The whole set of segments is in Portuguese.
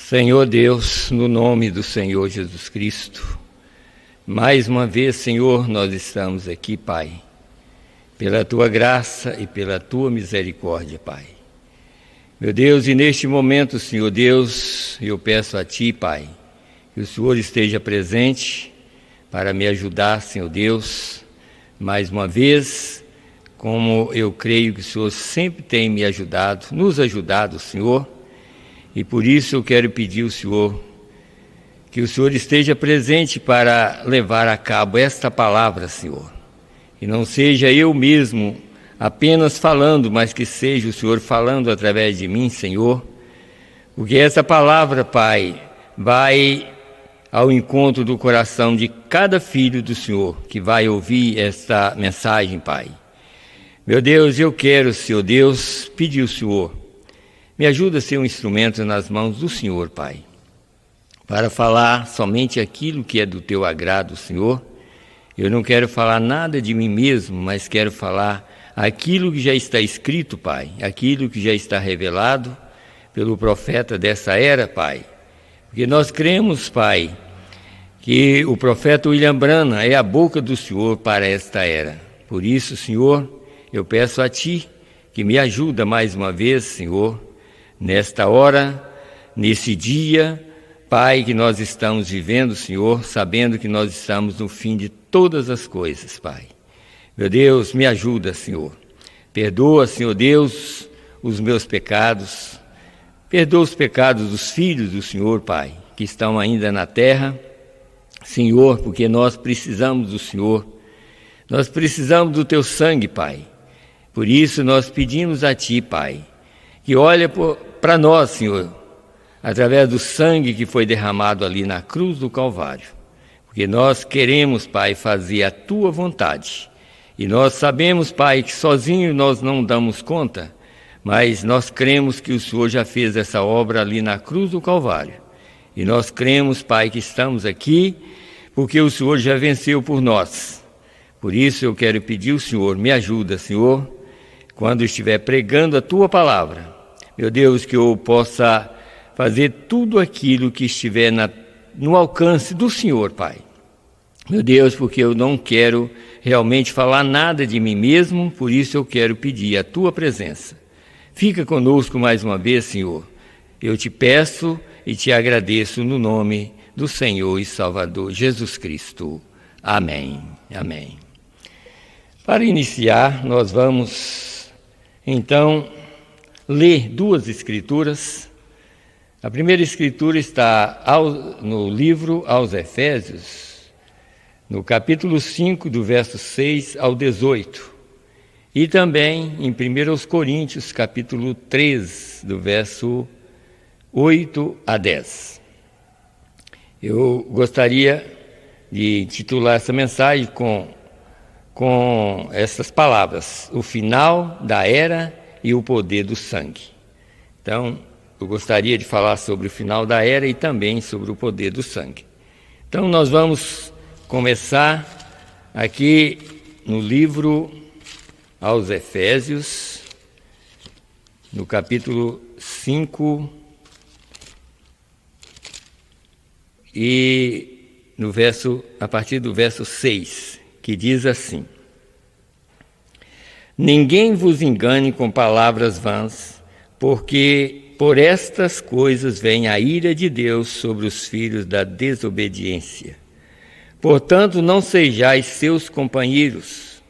Senhor Deus, no nome do Senhor Jesus Cristo, mais uma vez, Senhor, nós estamos aqui, Pai, pela Tua graça e pela Tua misericórdia, Pai. Meu Deus, e neste momento, Senhor Deus, eu peço a Ti, Pai, que o Senhor esteja presente para me ajudar, Senhor Deus, mais uma vez, como eu creio que o Senhor sempre tem me ajudado, nos ajudado, Senhor, e por isso eu quero pedir ao Senhor que o Senhor esteja presente para levar a cabo esta palavra, Senhor. E não seja eu mesmo apenas falando, mas que seja o Senhor falando através de mim, Senhor. Porque essa palavra, Pai, vai ao encontro do coração de cada filho do Senhor que vai ouvir esta mensagem, Pai. Meu Deus, eu quero, Senhor Deus, pedir ao Senhor, me ajuda a ser um instrumento nas mãos do Senhor, Pai, para falar somente aquilo que é do Teu agrado, Senhor. Eu não quero falar nada de mim mesmo, mas quero falar aquilo que já está escrito, Pai, aquilo que já está revelado pelo profeta dessa era, Pai. Porque nós cremos, Pai, que o profeta William Branham é a boca do Senhor para esta era. Por isso, Senhor, eu peço a Ti que me ajuda mais uma vez, Senhor, nesta hora, nesse dia, Pai, que nós estamos vivendo, Senhor, sabendo que nós estamos no fim de todas as coisas, Pai. Meu Deus, me ajuda, Senhor. Perdoa, Senhor Deus, os meus pecados. Perdoa os pecados dos filhos do Senhor, Pai, que estão ainda na terra. Senhor, porque nós precisamos do Senhor. Nós precisamos do Teu sangue, Pai. Por isso nós pedimos a Ti, Pai, que olha para nós, Senhor, através do sangue que foi derramado ali na cruz do Calvário. Porque nós queremos, Pai, fazer a Tua vontade. E nós sabemos, Pai, que sozinho nós não damos conta, mas nós cremos que o Senhor já fez essa obra ali na cruz do Calvário. E nós cremos, Pai, que estamos aqui porque o Senhor já venceu por nós. Por isso eu quero pedir ao Senhor, me ajuda, Senhor, quando estiver pregando a Tua palavra. Meu Deus, que eu possa fazer tudo aquilo que estiver no alcance do Senhor, Pai. Meu Deus, porque eu não quero realmente falar nada de mim mesmo, por isso eu quero pedir a Tua presença. Fica conosco mais uma vez, Senhor. Eu Te peço e Te agradeço no nome do Senhor e Salvador Jesus Cristo. Amém. Amém. Para iniciar, nós vamos, então, ler duas escrituras. A primeira escritura está no livro aos Efésios, no capítulo 5, do verso 6 ao 18. E também em 1 Coríntios, capítulo 3, do verso 8 a 10. Eu gostaria de titular essa mensagem com essas palavras: o final da era e o poder do sangue. Então, eu gostaria de falar sobre o final da era e também sobre o poder do sangue. Então, nós vamos começar aqui no livro aos Efésios, no capítulo 5, e a partir do verso 6, que diz assim: Ninguém vos engane com palavras vãs, porque por estas coisas vem a ira de Deus sobre os filhos da desobediência. Portanto, não sejais seus companheiros,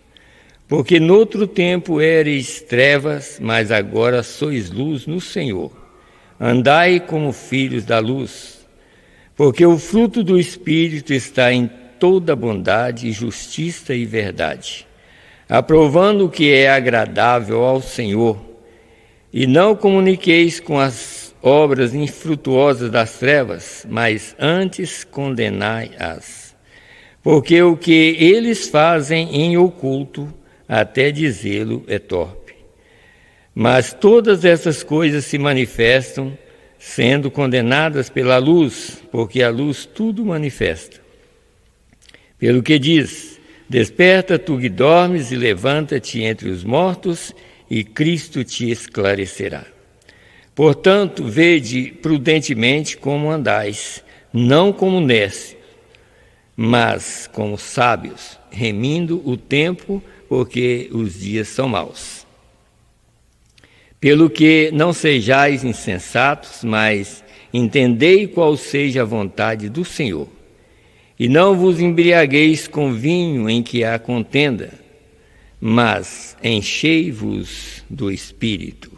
porque noutro tempo ereis trevas, mas agora sois luz no Senhor. Andai como filhos da luz, porque o fruto do Espírito está em toda bondade, justiça e verdade, aprovando o que é agradável ao Senhor. E não comuniqueis com as obras infrutuosas das trevas, mas antes condenai-as. Porque o que eles fazem em oculto, até dizê-lo é torpe. Mas todas essas coisas se manifestam, sendo condenadas pela luz, porque a luz tudo manifesta. Pelo que diz: Desperta tu que dormes e levanta-te entre os mortos, e Cristo te esclarecerá. Portanto, vede prudentemente como andais, não como necios, mas como sábios, remindo o tempo, porque os dias são maus. Pelo que não sejais insensatos, mas entendei qual seja a vontade do Senhor. E não vos embriagueis com vinho em que há contenda, mas enchei-vos do Espírito.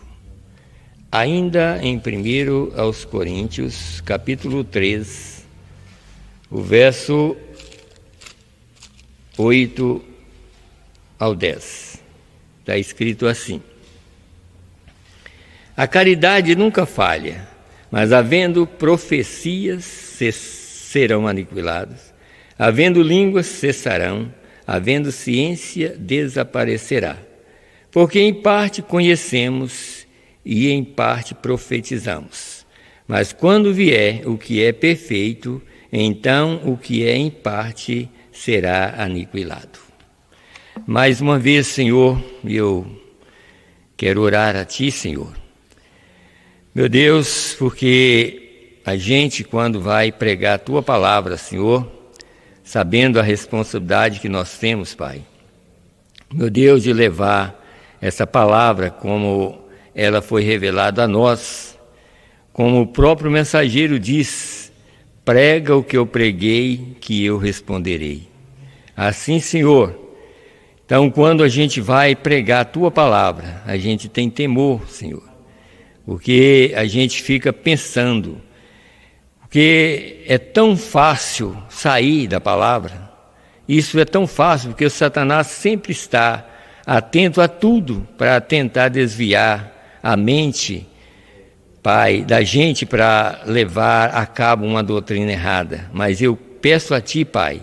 Ainda em 1 aos Coríntios, capítulo 3, o verso 8 ao 10. Está escrito assim: a caridade nunca falha, mas havendo profecias, serão aniquiladas, havendo línguas, cessarão, havendo ciência, desaparecerá. Porque em parte conhecemos e em parte profetizamos. Mas quando vier o que é perfeito, então o que é em parte será aniquilado. Mais uma vez, Senhor, eu quero orar a Ti, Senhor. Meu Deus, porque a gente, quando vai pregar a Tua palavra, Senhor, sabendo a responsabilidade que nós temos, Pai, meu Deus, de levar essa palavra como ela foi revelada a nós, como o próprio mensageiro diz: prega o que eu preguei, que eu responderei. Assim, Senhor, então quando a gente vai pregar a Tua palavra, a gente tem temor, Senhor, porque a gente fica pensando, porque é tão fácil sair da palavra, isso é tão fácil porque o Satanás sempre está atento a tudo para tentar desviar a mente, Pai, da gente para levar a cabo uma doutrina errada. Mas eu peço a Ti, Pai,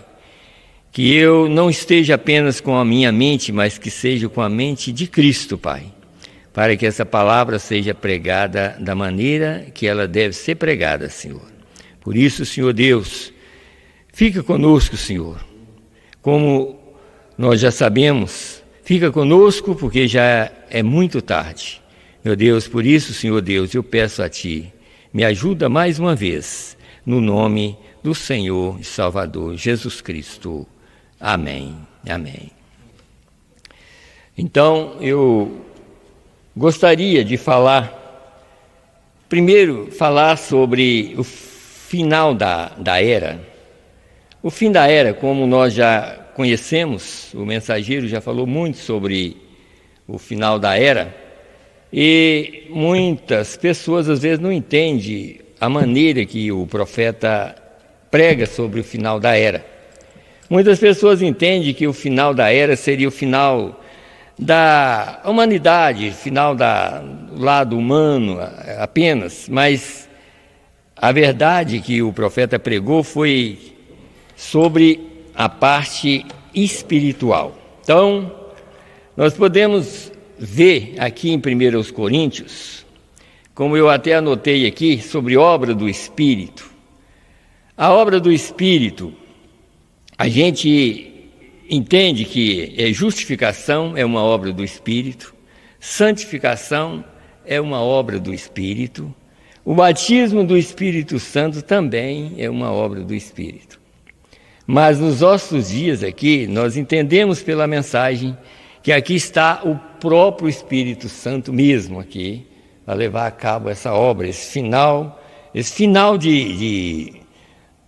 que eu não esteja apenas com a minha mente, mas que seja com a mente de Cristo, Pai, para que essa palavra seja pregada da maneira que ela deve ser pregada, Senhor. Por isso, Senhor Deus, fica conosco, Senhor. Como nós já sabemos, fica conosco porque já é muito tarde. Meu Deus, por isso, Senhor Deus, eu peço a Ti, me ajuda mais uma vez, no nome do Senhor e Salvador Jesus Cristo. Amém. Amém. Então, eu gostaria de primeiro falar sobre o final da era. O fim da era, como nós já conhecemos, o mensageiro já falou muito sobre o final da era, e muitas pessoas às vezes não entendem a maneira que o profeta prega sobre o final da era. Muitas pessoas entendem que o final da era seria o final da humanidade, final do lado humano apenas, mas a verdade que o profeta pregou foi sobre a parte espiritual. Então, nós podemos ver aqui em 1 Coríntios, como eu até anotei aqui, sobre obra do Espírito. A obra do Espírito, a gente entende que justificação é uma obra do Espírito, santificação é uma obra do Espírito, o batismo do Espírito Santo também é uma obra do Espírito. Mas nos nossos dias aqui, nós entendemos pela mensagem que aqui está o próprio Espírito Santo mesmo aqui, para levar a cabo essa obra, esse final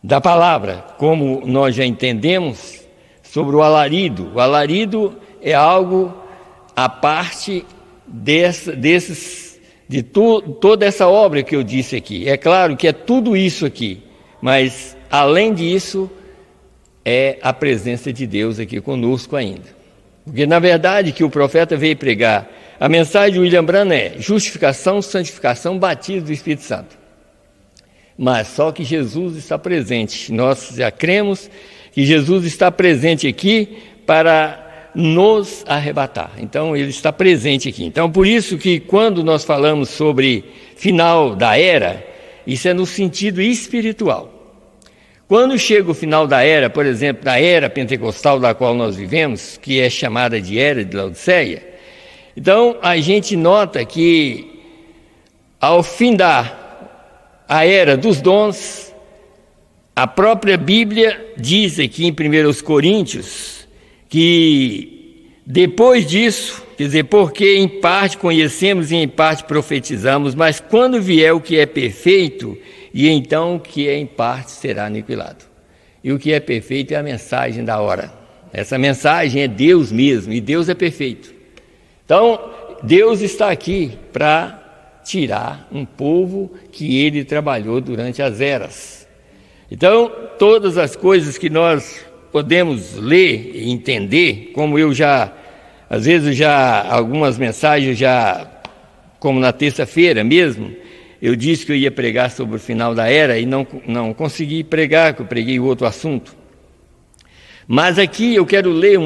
da palavra, como nós já entendemos sobre o alarido. O alarido é algo à parte de toda essa obra que eu disse aqui. É claro que é tudo isso aqui, mas além disso é a presença de Deus aqui conosco ainda. Porque na verdade que o profeta veio pregar, a mensagem de William Branham é justificação, santificação, batismo do Espírito Santo. Mas só que Jesus está presente. Nós já cremos que Jesus está presente aqui para nos arrebatar. Então, Ele está presente aqui. Então, por isso que quando nós falamos sobre final da era, isso é no sentido espiritual. Quando chega o final da era, por exemplo, da era pentecostal da qual nós vivemos, que é chamada de era de Laodiceia, então a gente nota que ao findar a era dos dons, a própria Bíblia diz aqui em 1 Coríntios que depois disso, quer dizer, porque em parte conhecemos e em parte profetizamos, mas quando vier o que é perfeito, e então o que é em parte será aniquilado. E o que é perfeito é a mensagem da hora. Essa mensagem é Deus mesmo, e Deus é perfeito. Então, Deus está aqui para tirar um povo que Ele trabalhou durante as eras. Então, todas as coisas que nós podemos ler e entender, como às vezes algumas mensagens como na terça-feira mesmo, eu disse que eu ia pregar sobre o final da era e não consegui pregar, porque eu preguei outro assunto. Mas aqui eu quero ler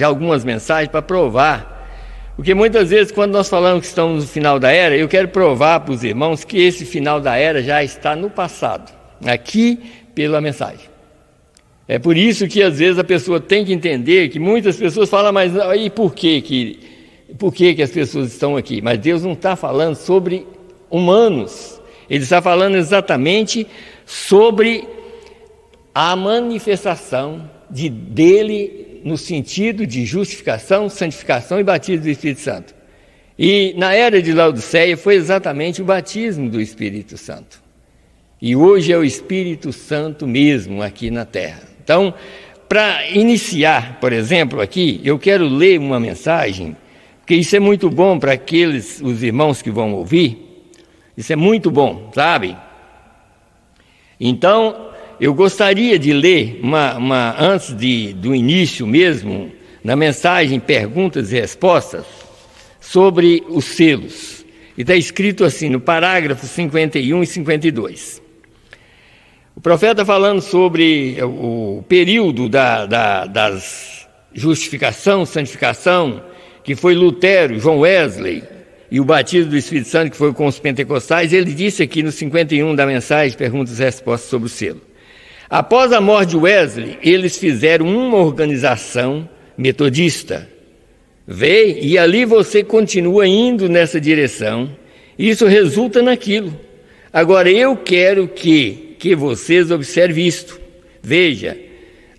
algumas mensagens para provar, porque muitas vezes quando nós falamos que estamos no final da era, eu quero provar para os irmãos que esse final da era já está no passado, aqui pela mensagem. É por isso que às vezes a pessoa tem que entender que muitas pessoas falam, mas aí por que as pessoas estão aqui? Mas Deus não está falando sobre humanos, Ele está falando exatamente sobre a manifestação dele no sentido de justificação, santificação e batismo do Espírito Santo. E na era de Laodiceia foi exatamente o batismo do Espírito Santo. E hoje é o Espírito Santo mesmo aqui na terra. Então, para iniciar, por exemplo, aqui, eu quero ler uma mensagem, porque isso é muito bom para os irmãos que vão ouvir. Isso é muito bom, sabe? Então, eu gostaria de ler antes do início mesmo, na mensagem Perguntas e Respostas, sobre os selos. E está escrito assim, no parágrafo 51 e 52. O profeta falando sobre o período das justificação, santificação, que foi Lutero, João Wesley, e o batismo do Espírito Santo, que foi com os pentecostais, ele disse aqui no 51 da mensagem Perguntas e Respostas sobre o selo. Após a morte de Wesley, eles fizeram uma organização metodista. Vê, e ali você continua indo nessa direção, isso resulta naquilo. Agora, eu quero que vocês observem isto. Veja,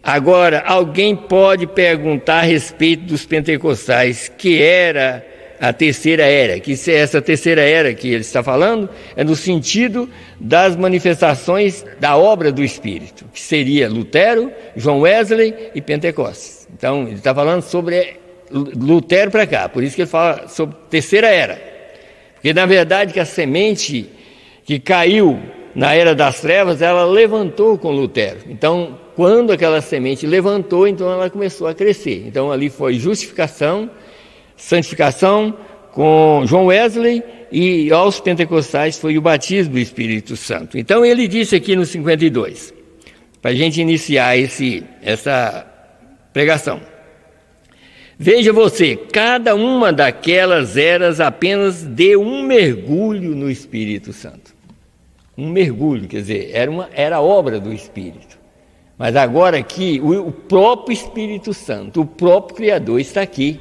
agora, alguém pode perguntar a respeito dos pentecostais, que era a terceira era, que essa terceira era que ele está falando é no sentido das manifestações da obra do Espírito, que seria Lutero, João Wesley e Pentecostes. Então, ele está falando sobre Lutero para cá, por isso que ele fala sobre terceira era. Porque, na verdade, que a semente que caiu na era das trevas, ela levantou com Lutero. Então, quando aquela semente levantou, então ela começou a crescer. Então, ali foi justificação, santificação com João Wesley, e aos pentecostais foi o batismo do Espírito Santo. Então ele disse aqui no 52, para a gente iniciar essa pregação. Veja você, cada uma daquelas eras apenas deu um mergulho no Espírito Santo. Um mergulho, quer dizer, era obra do Espírito. Mas agora aqui, o próprio Espírito Santo, o próprio Criador está aqui,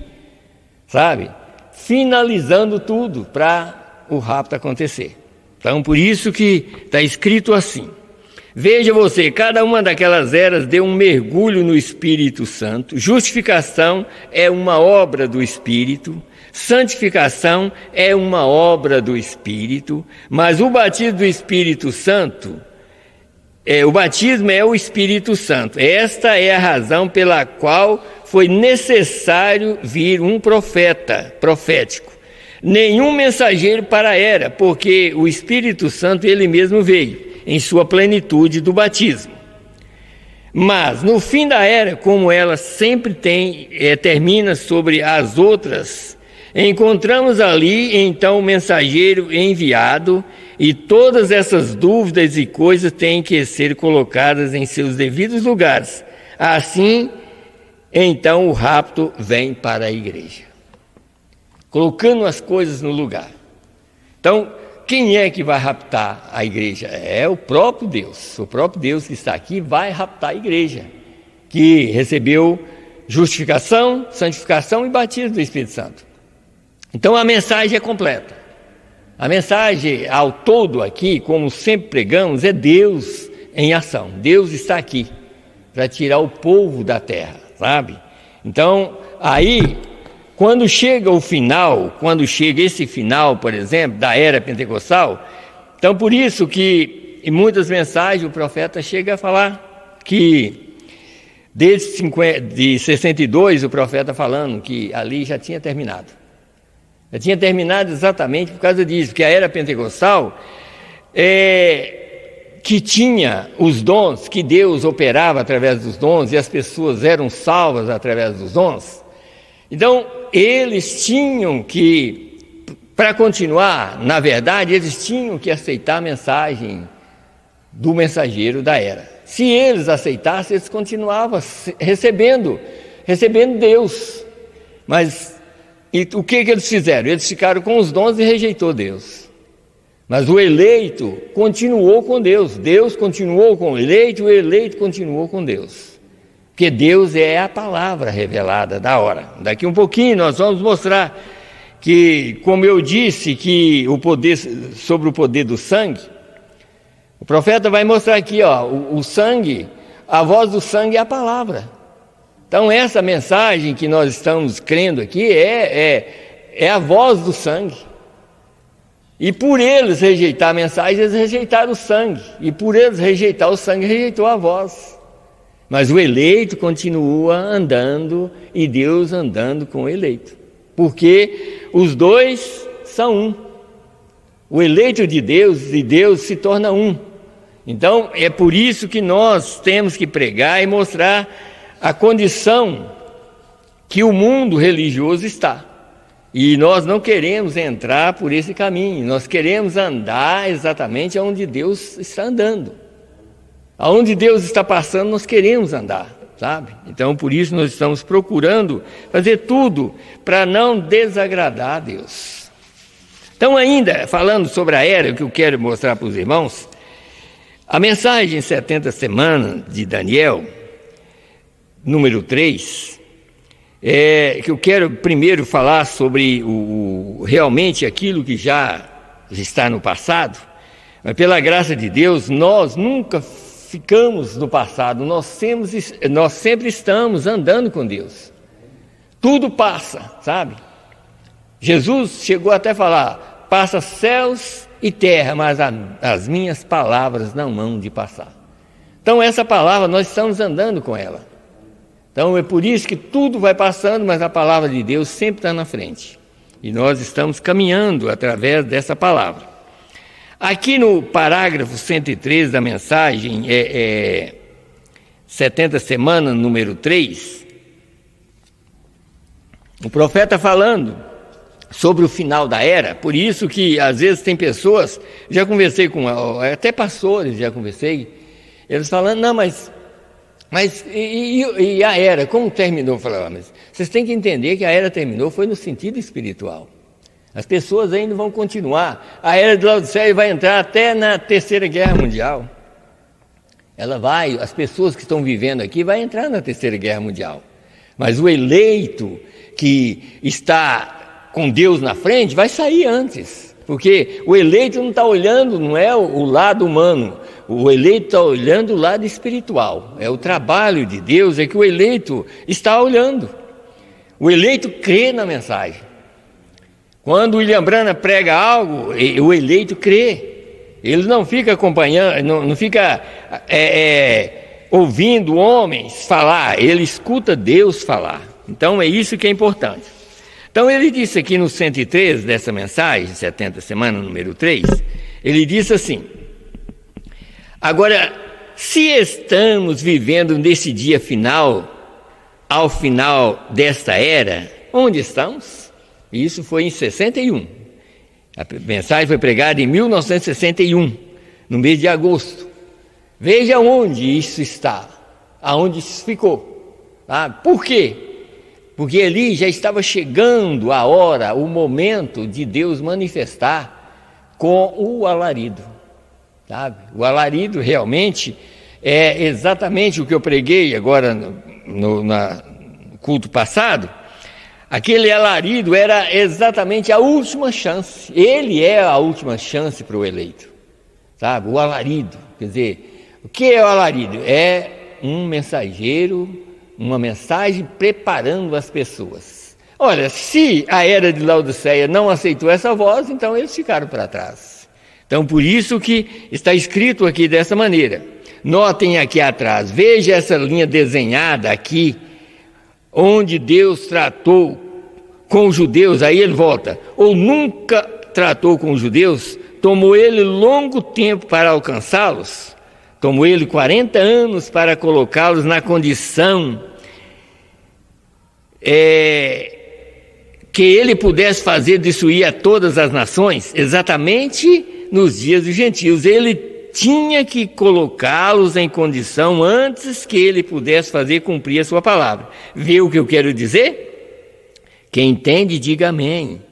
sabe? Finalizando tudo para o rapto acontecer. Então, por isso que está escrito assim. Veja você, cada uma daquelas eras deu um mergulho no Espírito Santo. Justificação é uma obra do Espírito. Santificação é uma obra do Espírito. Mas o batismo do Espírito Santo, o batismo é o Espírito Santo. Esta é a razão pela qual foi necessário vir um profeta profético. Nenhum mensageiro para a era, porque o Espírito Santo ele mesmo veio em sua plenitude do batismo. Mas no fim da era, como ela sempre termina sobre as outras, encontramos ali então o mensageiro enviado, e todas essas dúvidas e coisas têm que ser colocadas em seus devidos lugares. Assim, então o rapto vem para a igreja, colocando as coisas no lugar. Então, quem é que vai raptar a igreja? É o próprio Deus que está aqui vai raptar a igreja, que recebeu justificação, santificação e batismo do Espírito Santo. Então a mensagem é completa. A mensagem ao todo aqui, como sempre pregamos, é Deus em ação. Deus está aqui para tirar o povo da terra, sabe? Então, aí, quando chega o final, quando chega esse final, por exemplo, da era pentecostal, então por isso que em muitas mensagens o profeta chega a falar que de 62 o profeta falando que ali já tinha terminado. Já tinha terminado exatamente por causa disso, que a era pentecostal que tinha os dons, que Deus operava através dos dons e as pessoas eram salvas através dos dons. Então, eles tinham que, para continuar, na verdade, eles tinham que aceitar a mensagem do mensageiro da era. Se eles aceitassem, eles continuavam recebendo Deus. Mas o que eles fizeram? Eles ficaram com os dons e rejeitou Deus. Mas o eleito continuou com Deus. Deus continuou com o eleito continuou com Deus. Porque Deus é a palavra revelada da hora. Daqui um pouquinho nós vamos mostrar que, como eu disse, que sobre o poder do sangue, o profeta vai mostrar aqui, o sangue, a voz do sangue é a palavra. Então essa mensagem que nós estamos crendo aqui é a voz do sangue. E por eles rejeitar a mensagem, eles rejeitaram o sangue. E por eles rejeitar o sangue, rejeitou a voz. Mas o eleito continua andando e Deus andando com o eleito. Porque os dois são um. O eleito de Deus e Deus se torna um. Então é por isso que nós temos que pregar e mostrar a condição que o mundo religioso está. E nós não queremos entrar por esse caminho, nós queremos andar exatamente onde Deus está andando. Aonde Deus está passando, nós queremos andar, sabe? Então, por isso nós estamos procurando fazer tudo para não desagradar a Deus. Então, ainda falando sobre a era, o que eu quero mostrar para os irmãos, a mensagem 70 semanas de Daniel, número 3, que eu quero primeiro falar sobre realmente aquilo que já está no passado, mas pela graça de Deus, nós nunca ficamos no passado, nós sempre estamos andando com Deus. Tudo passa, sabe? Jesus chegou até a falar, passa céus e terra, mas as minhas palavras não hão de passar. Então essa palavra, nós estamos andando com ela. Então é por isso que tudo vai passando, mas a palavra de Deus sempre está na frente. E nós estamos caminhando através dessa palavra. Aqui no parágrafo 103 da mensagem, 70 semanas, número 3, o profeta falando sobre o final da era. Por isso que às vezes tem pessoas, já conversei com até pastores, já conversei, eles falando, não, mas a era, como terminou? Eu falei, mas vocês têm que entender que a era terminou foi no sentido espiritual. As pessoas ainda vão continuar. A era de Laodiceia vai entrar até na Terceira Guerra Mundial. As pessoas que estão vivendo aqui vão entrar na Terceira Guerra Mundial. Mas o eleito que está com Deus na frente vai sair antes. Porque o eleito não está olhando, não é o lado humano. O eleito está olhando o lado espiritual. É o trabalho de Deus, é que o eleito está olhando. O eleito crê na mensagem. Quando o William Branham prega algo, o eleito crê. Ele não fica acompanhando, não fica ouvindo homens falar, ele escuta Deus falar. Então é isso que é importante. Então ele disse aqui no 103 dessa mensagem, 70 semana, número 3, ele disse assim: agora, se estamos vivendo nesse dia final, ao final desta era, onde estamos? Isso foi em 61. A mensagem foi pregada em 1961, no mês de agosto. Veja onde isso está, aonde isso ficou. Tá? Por quê? Porque ali já estava chegando a hora, o momento de Deus manifestar com o alarido. Sabe? O alarido realmente é exatamente o que eu preguei agora no culto passado. Aquele alarido era exatamente a última chance. Ele é a última chance para o eleito, sabe? O alarido, quer dizer, o que é o alarido? É um mensageiro, uma mensagem preparando as pessoas. Olha, se a era de Laodiceia não aceitou essa voz, então eles ficaram para trás. Então, por isso que está escrito aqui dessa maneira. Notem aqui atrás, veja essa linha desenhada aqui, onde Deus tratou com os judeus, aí ele volta, ou nunca tratou com os judeus, tomou ele longo tempo para alcançá-los, tomou ele 40 anos para colocá-los na condição que ele pudesse fazer destruir a todas as nações, exatamente nos dias dos gentios. Ele tinha que colocá-los em condição antes que ele pudesse fazer cumprir a sua palavra. Vê o que eu quero dizer? Quem entende, diga amém.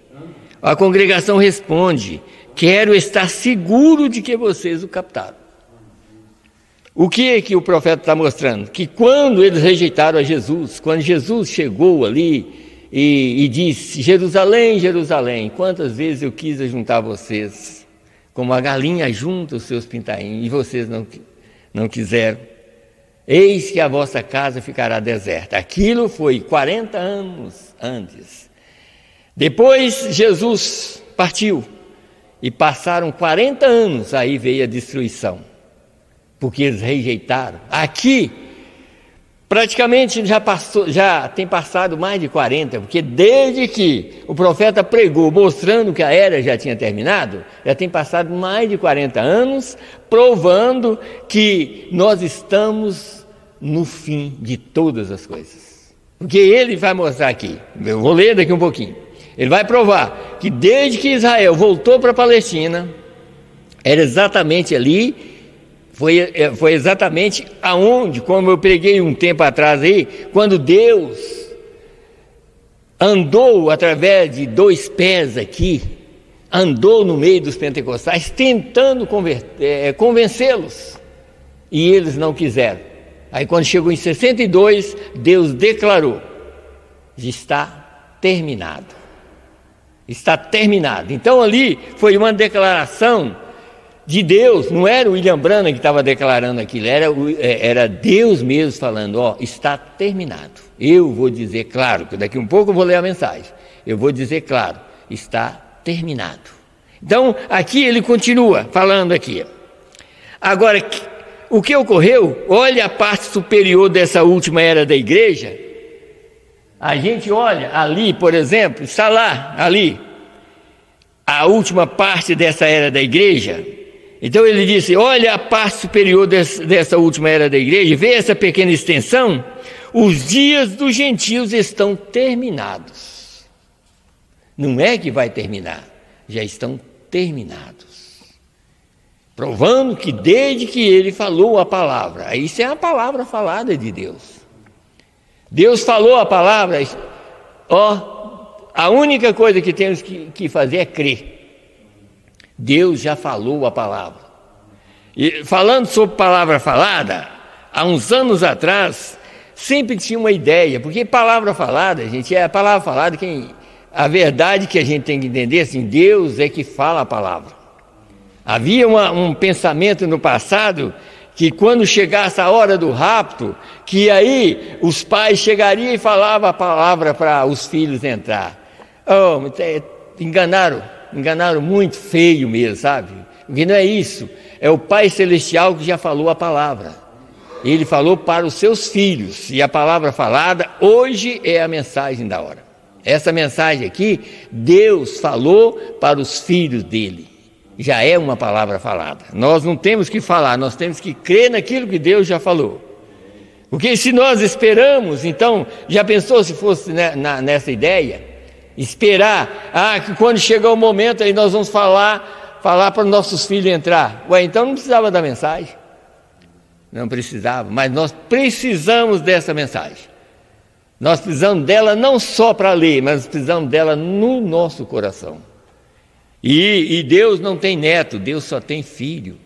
A congregação responde: quero estar seguro de que vocês o captaram. O que o profeta está mostrando? Que quando eles rejeitaram a Jesus, quando Jesus chegou ali e disse: Jerusalém, Jerusalém, quantas vezes eu quis juntar vocês, como a galinha junta os seus pintainhos, e vocês não quiseram. Eis que a vossa casa ficará deserta. Aquilo foi 40 anos antes. Depois Jesus partiu e passaram 40 anos, aí veio a destruição, porque eles rejeitaram. Aqui praticamente já tem passado mais de 40, porque desde que o profeta pregou mostrando que a era já tinha terminado, já tem passado mais de 40 anos, provando que nós estamos no fim de todas as coisas. Porque ele vai mostrar aqui, eu vou ler daqui um pouquinho, ele vai provar que desde que Israel voltou para a Palestina, era exatamente ali, foi exatamente aonde, como eu preguei um tempo atrás aí, quando Deus andou através de 2 pés aqui, andou no meio dos pentecostais, tentando convencê-los, e eles não quiseram. Aí quando chegou em 62, Deus declarou: está terminado. Está terminado. Então ali foi uma declaração de Deus, não era o William Branham que estava declarando aquilo, era Deus mesmo falando: ó, está terminado. Eu vou dizer claro, que daqui um pouco eu vou ler a mensagem, eu vou dizer claro, está terminado. Então aqui ele continua falando aqui. Agora, o que ocorreu? Olha a parte superior dessa última era da igreja. A gente olha ali, por exemplo, está lá, ali, a última parte dessa era da igreja. Então ele disse: olha a parte superior dessa última era da igreja, vê essa pequena extensão, os dias dos gentios estão terminados. Não é que vai terminar, já estão terminados. Provando que desde que ele falou a palavra, isso é a palavra falada de Deus. Deus falou a palavra, a única coisa que temos que fazer é crer. Deus já falou a palavra. E falando sobre palavra falada, há uns anos atrás, sempre tinha uma ideia, porque palavra falada, gente, é a palavra falada, a verdade que a gente tem que entender, assim, Deus é que fala a palavra. Havia um pensamento no passado, que quando chegasse a hora do rapto, que aí os pais chegariam e falavam a palavra para os filhos entrar. Enganaram muito feio mesmo, sabe? Porque não é isso, é o Pai Celestial que já falou a palavra. Ele falou para os seus filhos, e a palavra falada hoje é a mensagem da hora. Essa mensagem aqui, Deus falou para os filhos dele. Já é uma palavra falada. Nós não temos que falar, nós temos que crer naquilo que Deus já falou. Porque se nós esperamos, então, já pensou se fosse nessa ideia? Esperar, que quando chegar o momento aí nós vamos falar para os nossos filhos entrar. Então não precisava da mensagem. Não precisava, mas nós precisamos dessa mensagem. Nós precisamos dela não só para ler, mas precisamos dela no nosso coração. E Deus não tem neto, Deus só tem filho,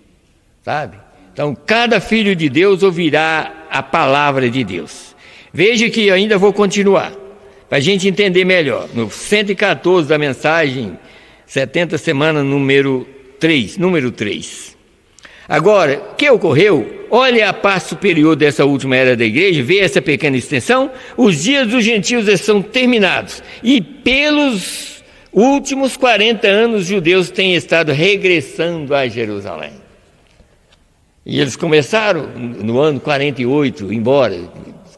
sabe? Então cada filho de Deus ouvirá a palavra de Deus. Veja que ainda vou continuar. para a gente entender melhor. No 114 da mensagem, 70 semanas, número 3. Agora, o que ocorreu? Olha a parte superior dessa última era da igreja, vê essa pequena extensão. Os dias dos gentios estão terminados, e pelos últimos 40 anos os judeus têm estado regressando a Jerusalém. E eles começaram no ano 48, embora,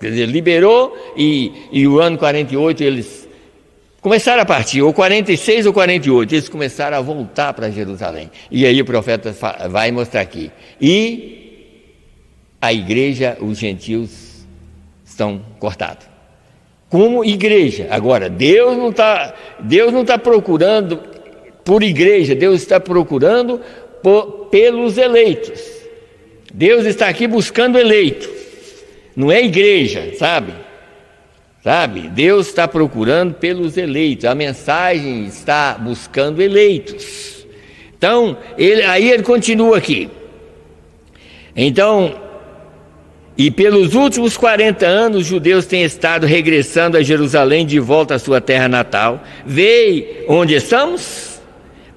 quer dizer, liberou, e o ano 48 eles começaram a partir, ou 46 ou 48, eles começaram a voltar para Jerusalém. E aí o profeta vai mostrar aqui. E a igreja, os gentios, estão cortados. Como igreja. Agora, Deus não está procurando por igreja, Deus está procurando pelos eleitos. Deus está aqui buscando eleito. Não é igreja, sabe? Deus está procurando pelos eleitos. A mensagem está buscando eleitos. Então, ele continua aqui. Então, e pelos últimos 40 anos, os judeus têm estado regressando a Jerusalém de volta à sua terra natal. Vê onde estamos?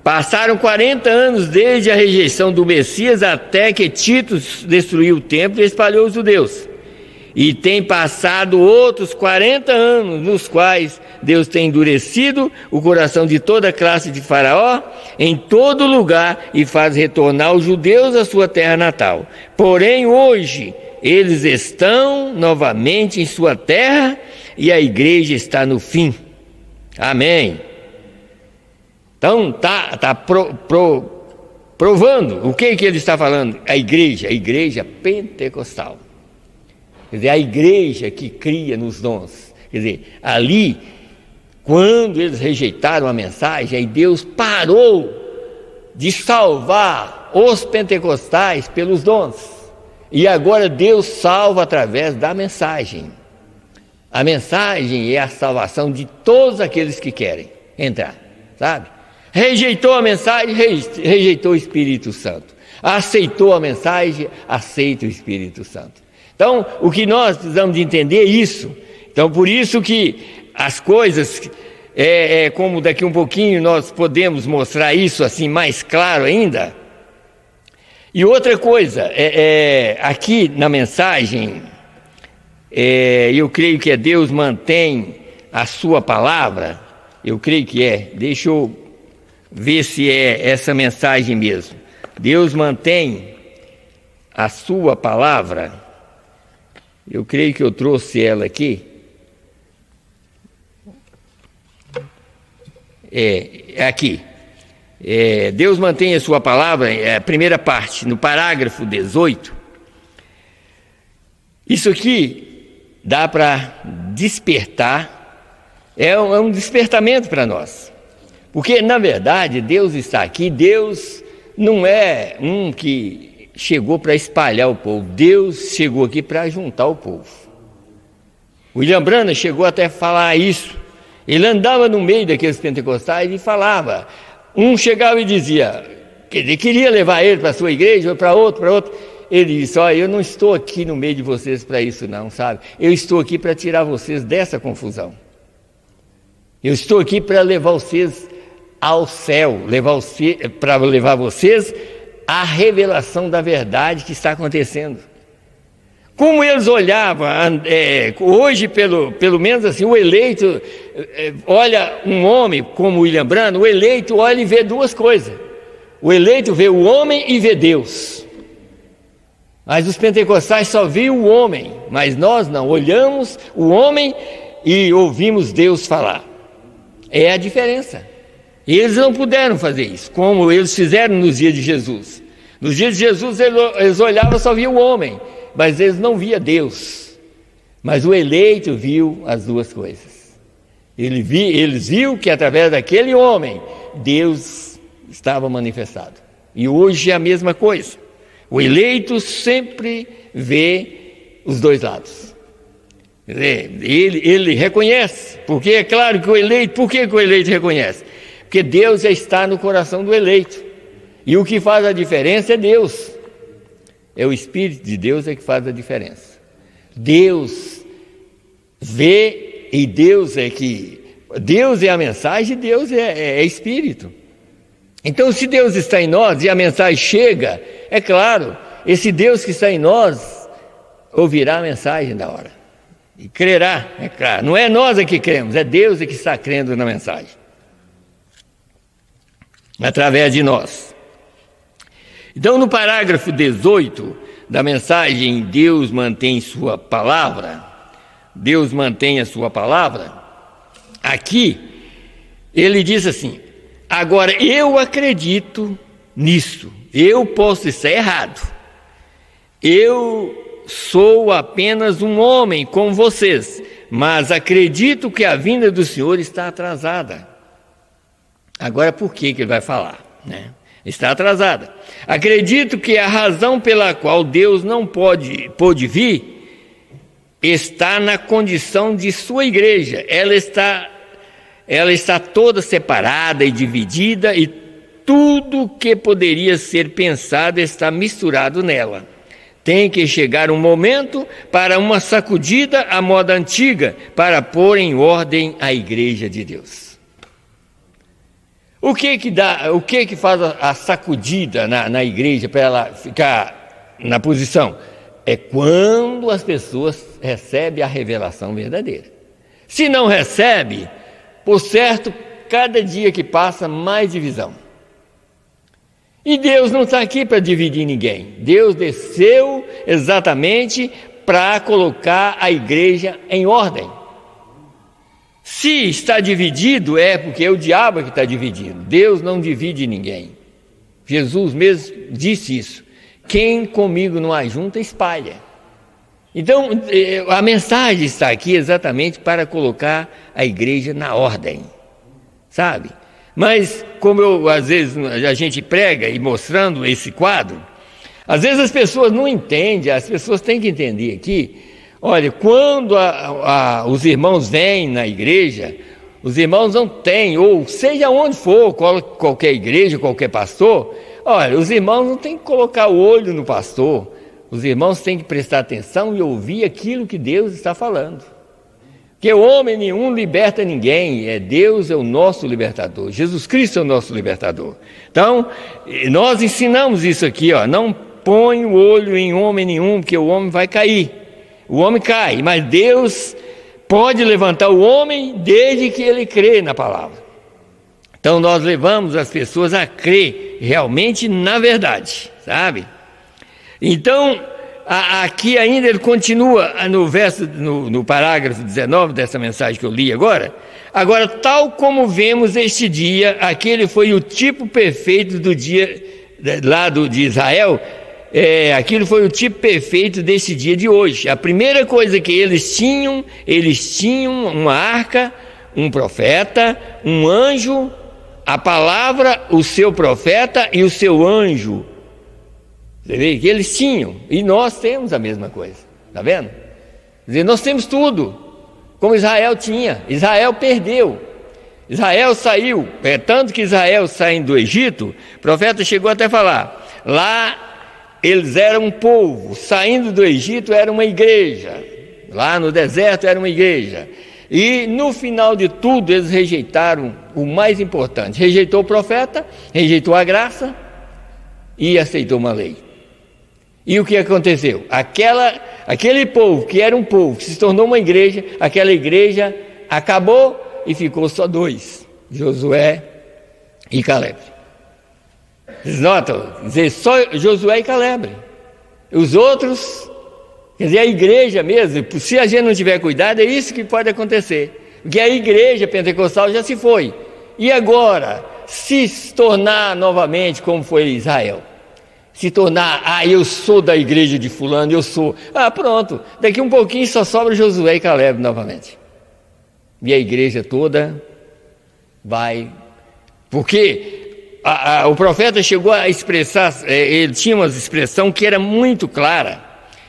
Passaram 40 anos desde a rejeição do Messias até que Tito destruiu o templo e espalhou os judeus. E tem passado outros 40 anos, nos quais Deus tem endurecido o coração de toda classe de Faraó em todo lugar e faz retornar os judeus à sua terra natal. Porém, hoje, eles estão novamente em sua terra e a igreja está no fim. Amém. Então, está provando o que ele está falando? A igreja pentecostal. Quer dizer, a igreja que cria nos dons. Quer dizer, ali, quando eles rejeitaram a mensagem, aí Deus parou de salvar os pentecostais pelos dons. E agora Deus salva através da mensagem. A mensagem é a salvação de todos aqueles que querem entrar, sabe? Rejeitou a mensagem, rejeitou o Espírito Santo. Aceitou a mensagem, aceita o Espírito Santo. Então, o que nós precisamos de entender é isso. Então, por isso que as coisas, como daqui um pouquinho nós podemos mostrar isso assim mais claro ainda. E outra coisa, aqui na mensagem, eu creio que Deus mantém a sua palavra, eu creio que deixa eu ver se é essa mensagem mesmo. Deus mantém a sua palavra. Eu creio que eu trouxe ela aqui. Aqui. Deus mantém a sua palavra, a primeira parte, no parágrafo 18. Isso aqui dá para despertar, é um despertamento para nós. Porque, na verdade, Deus está aqui, Deus não é um que chegou para espalhar o povo, Deus chegou aqui para juntar o povo. William Branham chegou até a falar isso. Ele andava no meio daqueles pentecostais e falava. Um chegava e dizia, queria levar ele para a sua igreja, ou para outro. Ele disse, eu não estou aqui no meio de vocês para isso não, sabe? Eu estou aqui para tirar vocês dessa confusão. Eu estou aqui para levar vocês ao céu, para levar vocês à revelação da verdade que está acontecendo. Como eles olhavam, hoje pelo menos assim, o eleito olha um homem como William Branham, o eleito olha e vê duas coisas. O eleito vê o homem e vê Deus. Mas os pentecostais só viam o homem, mas nós não, olhamos o homem e ouvimos Deus falar. É a diferença. E eles não puderam fazer isso, como eles fizeram nos dias de Jesus. Nos dias de Jesus eles olhavam e só viam o homem, mas eles não viam Deus. Mas o eleito viu as duas coisas. Eles viram que através daquele homem, Deus estava manifestado. E hoje é a mesma coisa. O eleito sempre vê os dois lados. Ele reconhece, porque é claro que o eleito, por que o eleito reconhece? Porque Deus já está no coração do eleito. E o que faz a diferença é Deus. É o Espírito de Deus que faz a diferença. Deus vê e Deus é a mensagem, Deus é Espírito. Então, se Deus está em nós e a mensagem chega, é claro, esse Deus que está em nós ouvirá a mensagem da hora e crerá, é claro. Não é nós que cremos, é Deus que está crendo na mensagem, através de nós. Então, no parágrafo 18 da mensagem Deus mantém sua palavra, Deus mantém a sua palavra, aqui ele diz assim: agora eu acredito nisso, eu posso estar errado, eu sou apenas um homem como vocês, mas acredito que a vinda do Senhor está atrasada. Agora por que ele vai falar, né? Está atrasada. Acredito que a razão pela qual Deus não pôde vir está na condição de sua igreja. Ela está toda separada e dividida, e tudo que poderia ser pensado está misturado nela. Tem que chegar um momento para uma sacudida à moda antiga, para pôr em ordem a igreja de Deus. O que faz a sacudida na igreja para ela ficar na posição? É quando as pessoas recebem a revelação verdadeira. Se não recebe, por certo, cada dia que passa, mais divisão. E Deus não está aqui para dividir ninguém. Deus desceu exatamente para colocar a igreja em ordem. Se está dividido, é porque é o diabo que está dividindo. Deus não divide ninguém. Jesus mesmo disse isso. Quem comigo não ajunta, espalha. Então, a mensagem está aqui exatamente para colocar a igreja na ordem, sabe? Mas, como às vezes a gente prega e mostrando esse quadro, às vezes as pessoas não entendem, as pessoas têm que entender aqui. Olha, quando os irmãos vêm na igreja, os irmãos não têm, ou seja onde for, qualquer igreja, qualquer pastor, olha, os irmãos não têm que colocar o olho no pastor, os irmãos têm que prestar atenção e ouvir aquilo que Deus está falando. Porque homem nenhum liberta ninguém, Deus é o nosso libertador, Jesus Cristo é o nosso libertador. Então, nós ensinamos isso aqui, não põe o olho em homem nenhum, porque o homem vai cair. O homem cai, mas Deus pode levantar o homem desde que ele crê na palavra. Então nós levamos as pessoas a crer realmente na verdade, sabe? Então, aqui ainda ele continua no parágrafo 19 dessa mensagem que eu li agora. Agora, tal como vemos este dia, aquele foi o tipo perfeito do dia lá de Israel. Aquilo foi o tipo perfeito desse dia de hoje. A primeira coisa que eles tinham uma arca, um profeta, um anjo, a palavra, o seu profeta e o seu anjo. Você vê que eles tinham, e nós temos a mesma coisa, está vendo? Quer dizer, nós temos tudo, como Israel tinha. Israel perdeu, Israel saiu, tanto que Israel saindo do Egito, o profeta chegou até a falar, lá eles eram um povo, saindo do Egito era uma igreja, lá no deserto era uma igreja, e no final de tudo eles rejeitaram o mais importante, rejeitou o profeta, rejeitou a graça e aceitou uma lei. E o que aconteceu? Aquele povo que era um povo, que se tornou uma igreja, aquela igreja acabou e ficou só dois, Josué e Caleb. Vocês notam? Quer dizer, só Josué e Caleb. Os outros, quer dizer, a igreja mesmo, se a gente não tiver cuidado, é isso que pode acontecer. Porque a igreja pentecostal já se foi. E agora, se tornar novamente como foi Israel, se tornar, eu sou da igreja de fulano, eu sou, pronto, daqui um pouquinho só sobra Josué e Caleb novamente. E a igreja toda vai, porque o profeta chegou a expressar, ele tinha uma expressão que era muito clara,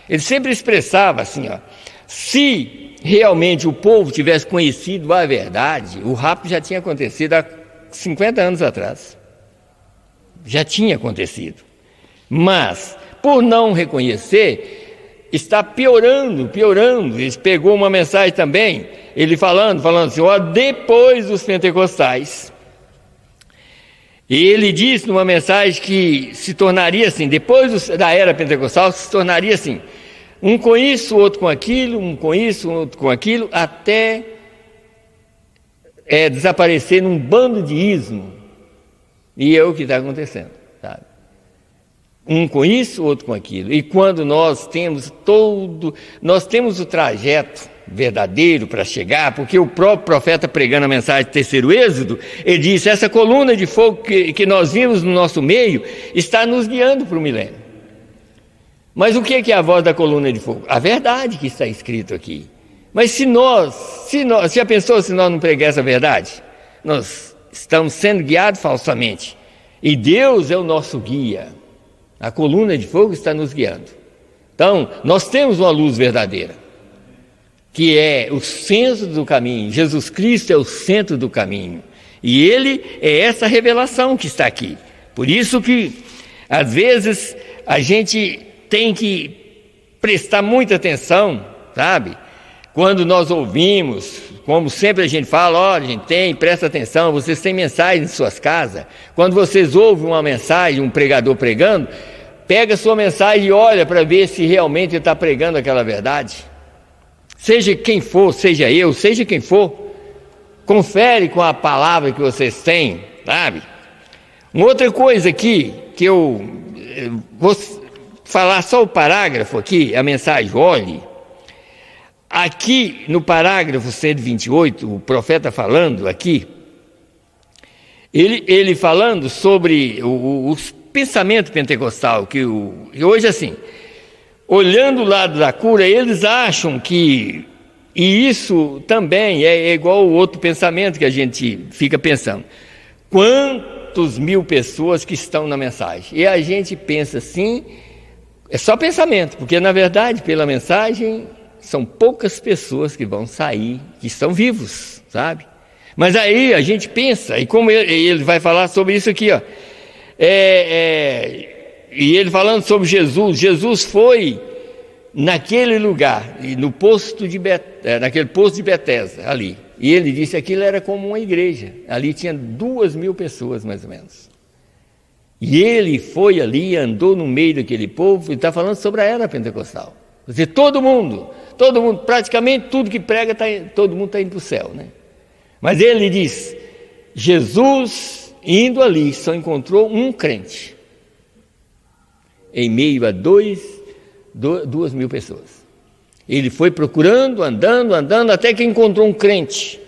ele sempre expressava assim, se realmente o povo tivesse conhecido a verdade, o rapto já tinha acontecido há 50 anos atrás, já tinha acontecido. Mas, por não reconhecer, está piorando. Ele pegou uma mensagem também, ele falando assim, ó, depois dos pentecostais. E ele disse numa mensagem que se tornaria assim, depois da era pentecostal, se tornaria assim, um com isso, outro com aquilo, um com isso, outro com aquilo, até desaparecer num bando de ismo. E é o que está acontecendo, sabe? Um com isso, outro com aquilo. E quando nós temos o trajeto verdadeiro para chegar, porque o próprio profeta, pregando a mensagem do terceiro Êxodo, ele disse, essa coluna de fogo que nós vimos no nosso meio, está nos guiando para o milênio. Mas o que é a voz da coluna de fogo? A verdade que está escrito aqui. Mas se já pensou se nós não pregarmos essa verdade? Nós estamos sendo guiados falsamente. E Deus é o nosso guia. A coluna de fogo está nos guiando. Então, nós temos uma luz verdadeira, que é o centro do caminho. Jesus Cristo é o centro do caminho. E Ele é essa revelação que está aqui. Por isso que, às vezes, a gente tem que prestar muita atenção, sabe? Quando nós ouvimos, como sempre a gente fala, olha, gente, presta atenção, vocês têm mensagem em suas casas. Quando vocês ouvem uma mensagem, um pregador pregando, pega a sua mensagem e olha para ver se realmente ele está pregando aquela verdade. Seja quem for, seja eu, seja quem for, confere com a palavra que vocês têm, sabe? Uma outra coisa aqui, que eu vou falar só o parágrafo aqui, a mensagem, olhe. Aqui no parágrafo 128, o profeta falando aqui, ele falando sobre os pensamentos pentecostal, que hoje assim, olhando o lado da cura, eles acham que, e isso também é igual ao outro pensamento que a gente fica pensando, quantos mil pessoas que estão na mensagem, e a gente pensa assim, é só pensamento, porque na verdade pela mensagem são poucas pessoas que vão sair, que estão vivos, sabe? Mas aí a gente pensa, e como ele vai falar sobre isso aqui, ó, e ele falando sobre Jesus foi naquele lugar, no posto naquele posto de Betesda, ali, e ele disse que aquilo era como uma igreja, ali tinha 2.000 pessoas mais ou menos, e ele foi ali, andou no meio daquele povo, e está falando sobre a era pentecostal, quer dizer, todo mundo, praticamente tudo que prega, todo mundo está indo para o céu, né? Mas ele diz, Jesus indo ali, só encontrou um crente, em meio a 2.000 pessoas. Ele foi procurando, andando, até que encontrou um crente,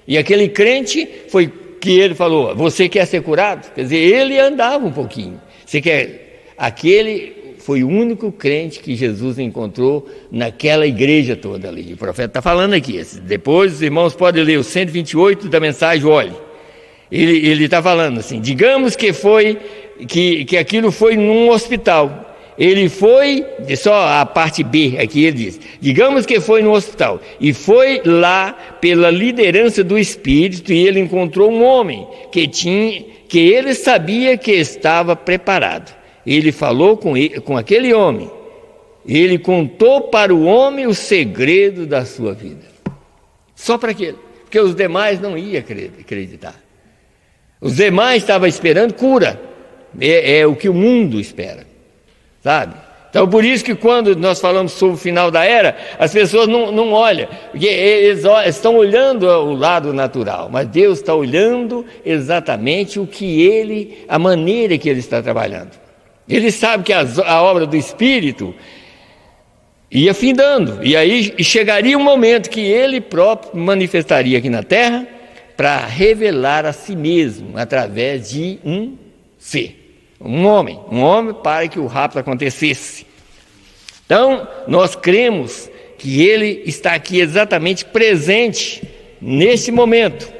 e aquele crente foi que ele falou, você quer ser curado? Quer dizer, ele andava um pouquinho, aquele foi o único crente que Jesus encontrou naquela igreja toda ali. O profeta está falando aqui. Depois os irmãos podem ler o 128 da mensagem, olhe. Ele está falando assim, digamos que aquilo foi num hospital. Ele foi, só a parte B aqui ele diz, digamos que foi no hospital, e foi lá pela liderança do Espírito, e ele encontrou um homem que ele sabia que estava preparado. Ele falou com aquele homem, ele contou para o homem o segredo da sua vida, só para aquele, porque os demais não iam acreditar, os demais estavam esperando cura, é o que o mundo espera, sabe? Então por isso que quando nós falamos sobre o final da era, as pessoas não olham, porque eles estão olhando o lado natural, mas Deus está olhando exatamente a maneira que Ele está trabalhando. Ele sabe que a obra do Espírito ia findando, e aí chegaria um momento que Ele próprio manifestaria aqui na terra para revelar a si mesmo através de um ser, um homem para que o rapto acontecesse. Então nós cremos que Ele está aqui exatamente presente neste momento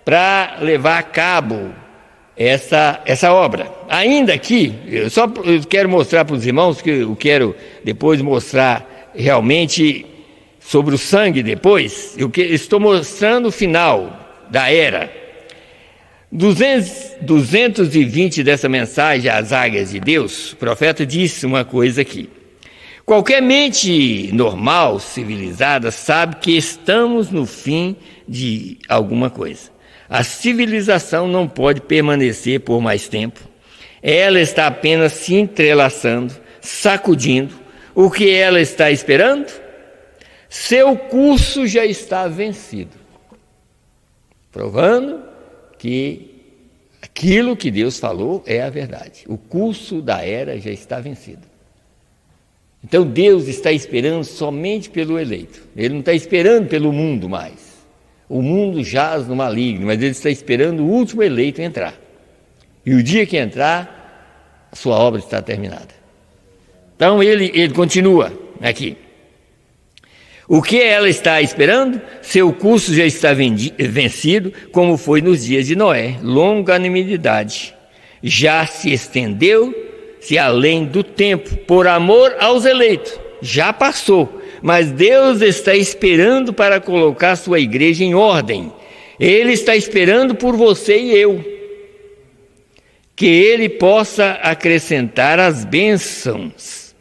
para levar a cabo essa obra. Ainda aqui, eu quero mostrar para os irmãos, que eu quero depois mostrar realmente sobre o sangue depois, estou mostrando o final da era. 220 dessa mensagem às águias de Deus, o profeta disse uma coisa aqui. Qualquer mente normal, civilizada, sabe que estamos no fim de alguma coisa. A civilização não pode permanecer por mais tempo. Ela está apenas se entrelaçando, sacudindo. O que ela está esperando? Seu curso já está vencido. Provando que aquilo que Deus falou é a verdade. O curso da era já está vencido. Então Deus está esperando somente pelo eleito. Ele não está esperando pelo mundo mais. O mundo jaz no maligno, mas ele está esperando o último eleito entrar. E o dia que entrar, a sua obra está terminada. Então ele continua aqui. O que ela está esperando? Seu curso já está vencido, como foi nos dias de Noé. Longanimidade já se estendeu-se além do tempo, por amor aos eleitos. Já passou, mas Deus está esperando para colocar sua igreja em ordem. Ele está esperando por você e eu, que Ele possa acrescentar as bênçãos.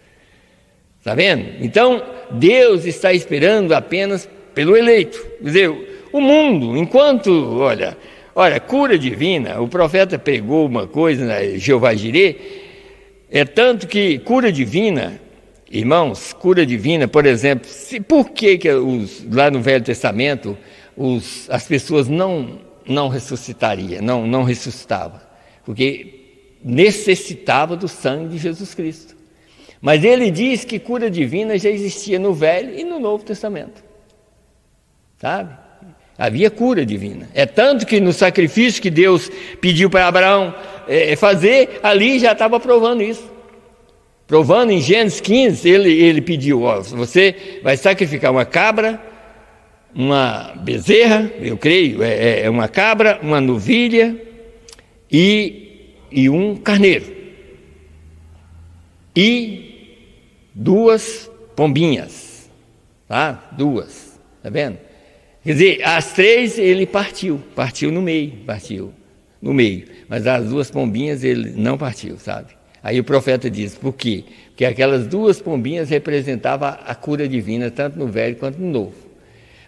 Está vendo? Então, Deus está esperando apenas pelo eleito. Quer dizer, o mundo, enquanto, olha, cura divina, o profeta pregou uma coisa na Jeová Jirê, é tanto que cura divina, irmãos, cura divina, por exemplo, por que lá no Velho Testamento as pessoas não ressuscitariam, não ressuscitavam? Porque necessitava do sangue de Jesus Cristo. Mas ele diz que cura divina já existia no Velho e no Novo Testamento. Sabe? Havia cura divina. É tanto que no sacrifício que Deus pediu para Abraão fazer, ali já estava provando isso. Provando em Gênesis 15, ele pediu, você vai sacrificar uma cabra, uma bezerra, eu creio, uma cabra, uma novilha e um carneiro. E 2 pombinhas, tá? 2, tá vendo? Quer dizer, as 3 ele partiu no meio, mas as 2 pombinhas ele não partiu, sabe? Aí o profeta diz, por quê? Porque aquelas 2 pombinhas representavam a cura divina, tanto no Velho quanto no Novo.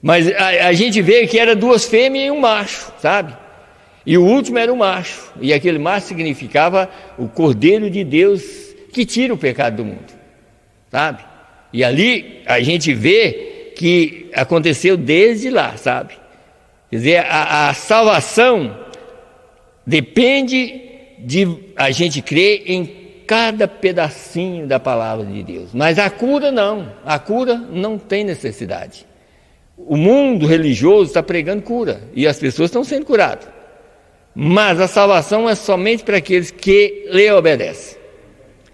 Mas a gente vê que era 2 fêmeas e um macho, sabe? E o último era o macho, e aquele macho significava o Cordeiro de Deus que tira o pecado do mundo, sabe? E ali a gente vê que aconteceu desde lá, sabe? Quer dizer, a salvação depende de a gente crer em cada pedacinho da palavra de Deus, mas a cura não tem necessidade. O mundo religioso está pregando cura, e as pessoas estão sendo curadas, mas a salvação é somente para aqueles que lhe obedecem.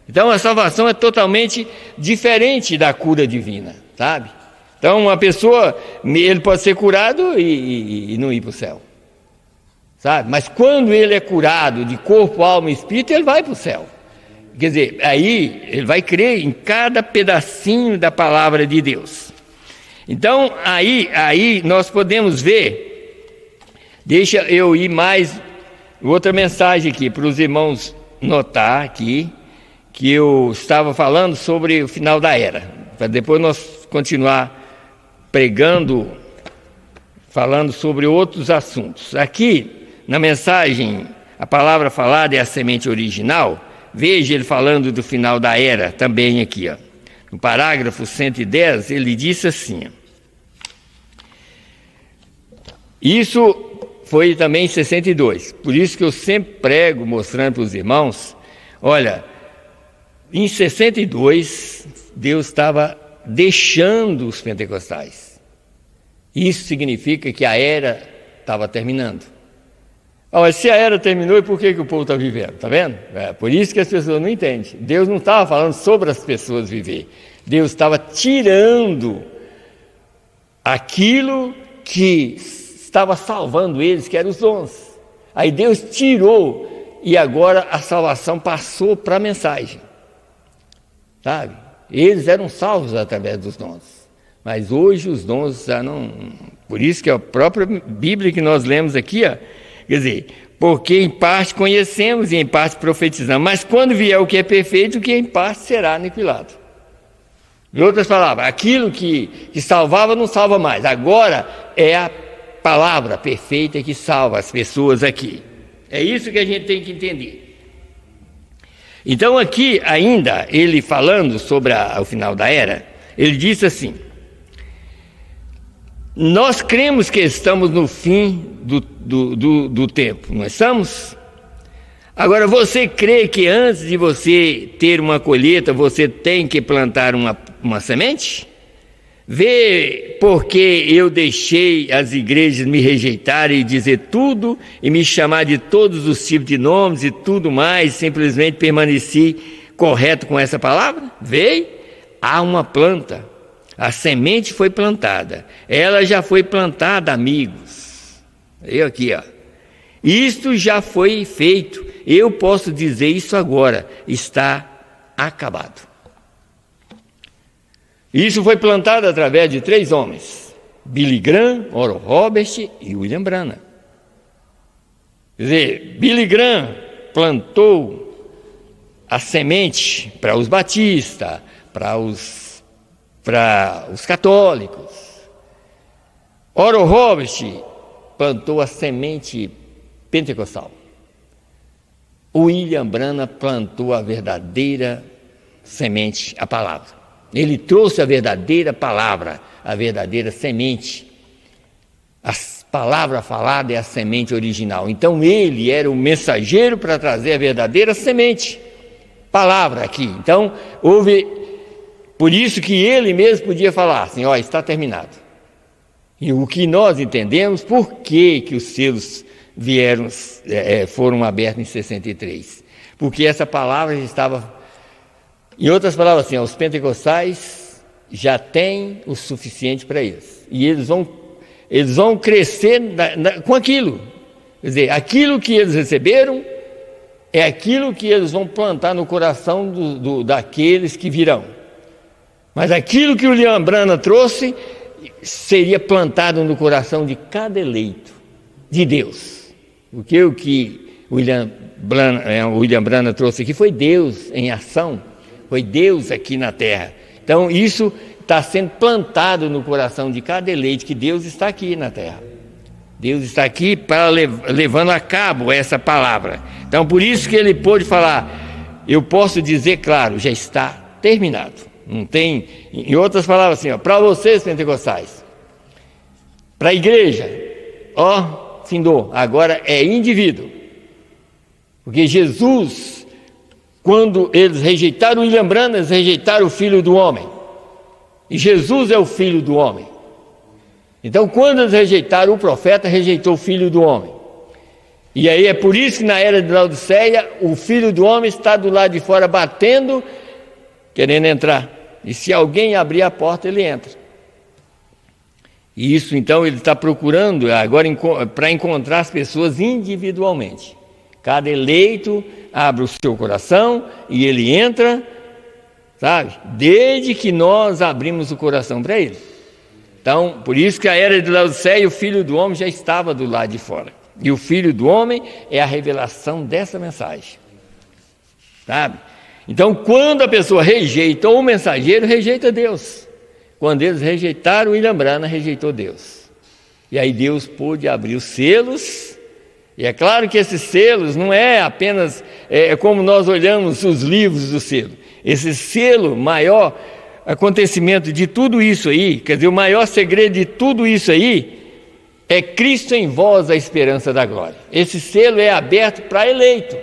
Então a salvação é totalmente diferente da cura divina, sabe? Então uma pessoa, ele pode ser curado e não ir para o céu, sabe? Mas quando ele é curado de corpo, alma e espírito, ele vai para o céu. Quer dizer, aí ele vai crer em cada pedacinho da palavra de Deus. Então aí nós podemos ver, deixa eu ir mais, outra mensagem aqui para os irmãos notar aqui, que eu estava falando sobre o final da era, para depois nós continuar pregando, falando sobre outros assuntos. Aqui, na mensagem, a palavra falada é a semente original. Veja ele falando do final da era, também aqui, no parágrafo 110, ele disse assim, isso foi também em 62, por isso que eu sempre prego, mostrando para os irmãos, olha, em 62, Deus estava deixando os pentecostais. Isso significa que a era estava terminando. Olha, se a era terminou, e por que o povo está vivendo? Está vendo? Por isso que as pessoas não entendem. Deus não estava falando sobre as pessoas viver. Deus estava tirando aquilo que estava salvando eles, que eram os dons. Aí Deus tirou, e agora a salvação passou para a mensagem. Sabe? Eles eram salvos através dos dons, mas hoje os dons já não. Por isso que a própria Bíblia que nós lemos aqui, quer dizer, porque em parte conhecemos e em parte profetizamos, mas quando vier o que é perfeito, o que é em parte será aniquilado. Em outras palavras, aquilo que salvava não salva mais. Agora é a palavra perfeita que salva as pessoas aqui. É isso que a gente tem que entender. Então aqui ainda, ele falando sobre o final da era, ele disse assim: nós cremos que estamos no fim do tempo, não estamos? Agora, você crê que antes de você ter uma colheita, você tem que plantar uma semente? Vê porque eu deixei as igrejas me rejeitarem e dizer tudo e me chamar de todos os tipos de nomes e tudo mais, simplesmente permaneci correto com essa palavra? Vê, há uma planta, a semente foi plantada, ela já foi plantada, amigos. Eu aqui, ó. Isto já foi feito, eu posso dizer isso agora, está acabado. Isso foi plantado através de 3 homens: Billy Graham, Oral Roberts e William Branham. Quer dizer, Billy Graham plantou a semente para os batistas, para os católicos. Oral Roberts plantou a semente pentecostal. William Branham plantou a verdadeira semente, a palavra. Ele trouxe a verdadeira palavra, a verdadeira semente. A palavra falada é a semente original. Então ele era o mensageiro para trazer a verdadeira semente, palavra aqui. Então por isso que ele mesmo podia falar assim: ó, está terminado. E o que nós entendemos, por que os selos foram abertos em 63? Porque essa palavra já estava, em outras palavras assim, os pentecostais já têm o suficiente para eles, e eles vão crescer com aquilo. Quer dizer, aquilo que eles receberam é aquilo que eles vão plantar no coração daqueles que virão. Mas aquilo que o William Branham trouxe seria plantado no coração de cada eleito de Deus. Porque o que William Branham trouxe aqui foi Deus em ação, foi Deus aqui na terra. Então isso está sendo plantado no coração de cada eleito, que Deus está aqui na terra. Deus está aqui para levando a cabo essa palavra. Então por isso que ele pôde falar: eu posso dizer claro, já está terminado. Não tem, em outras palavras assim, para vocês pentecostais, para a igreja, findou, agora é indivíduo. Porque Jesus, quando eles rejeitaram William Branham, eles rejeitaram o Filho do Homem. E Jesus é o Filho do Homem. Então, quando eles rejeitaram o profeta, rejeitou o Filho do Homem. E aí é por isso que na era de Laodiceia, o Filho do Homem está do lado de fora batendo, querendo entrar. E se alguém abrir a porta, ele entra. E isso então ele está procurando agora para encontrar as pessoas individualmente. Cada eleito abre o seu coração e ele entra, sabe? Desde que nós abrimos o coração para ele. Então, por isso que a era de Laodiceia, o Filho do Homem já estava do lado de fora. E o Filho do Homem é a revelação dessa mensagem. Sabe? Então, quando a pessoa rejeita o mensageiro, rejeita Deus. Quando eles rejeitaram William Branham, rejeitou Deus. E aí Deus pôde abrir os selos. E é claro que esses selos não é apenas como nós olhamos os livros do selo. Esse selo, maior acontecimento de tudo isso aí, quer dizer, o maior segredo de tudo isso aí, é Cristo em vós, a esperança da glória. Esse selo é aberto para eleito.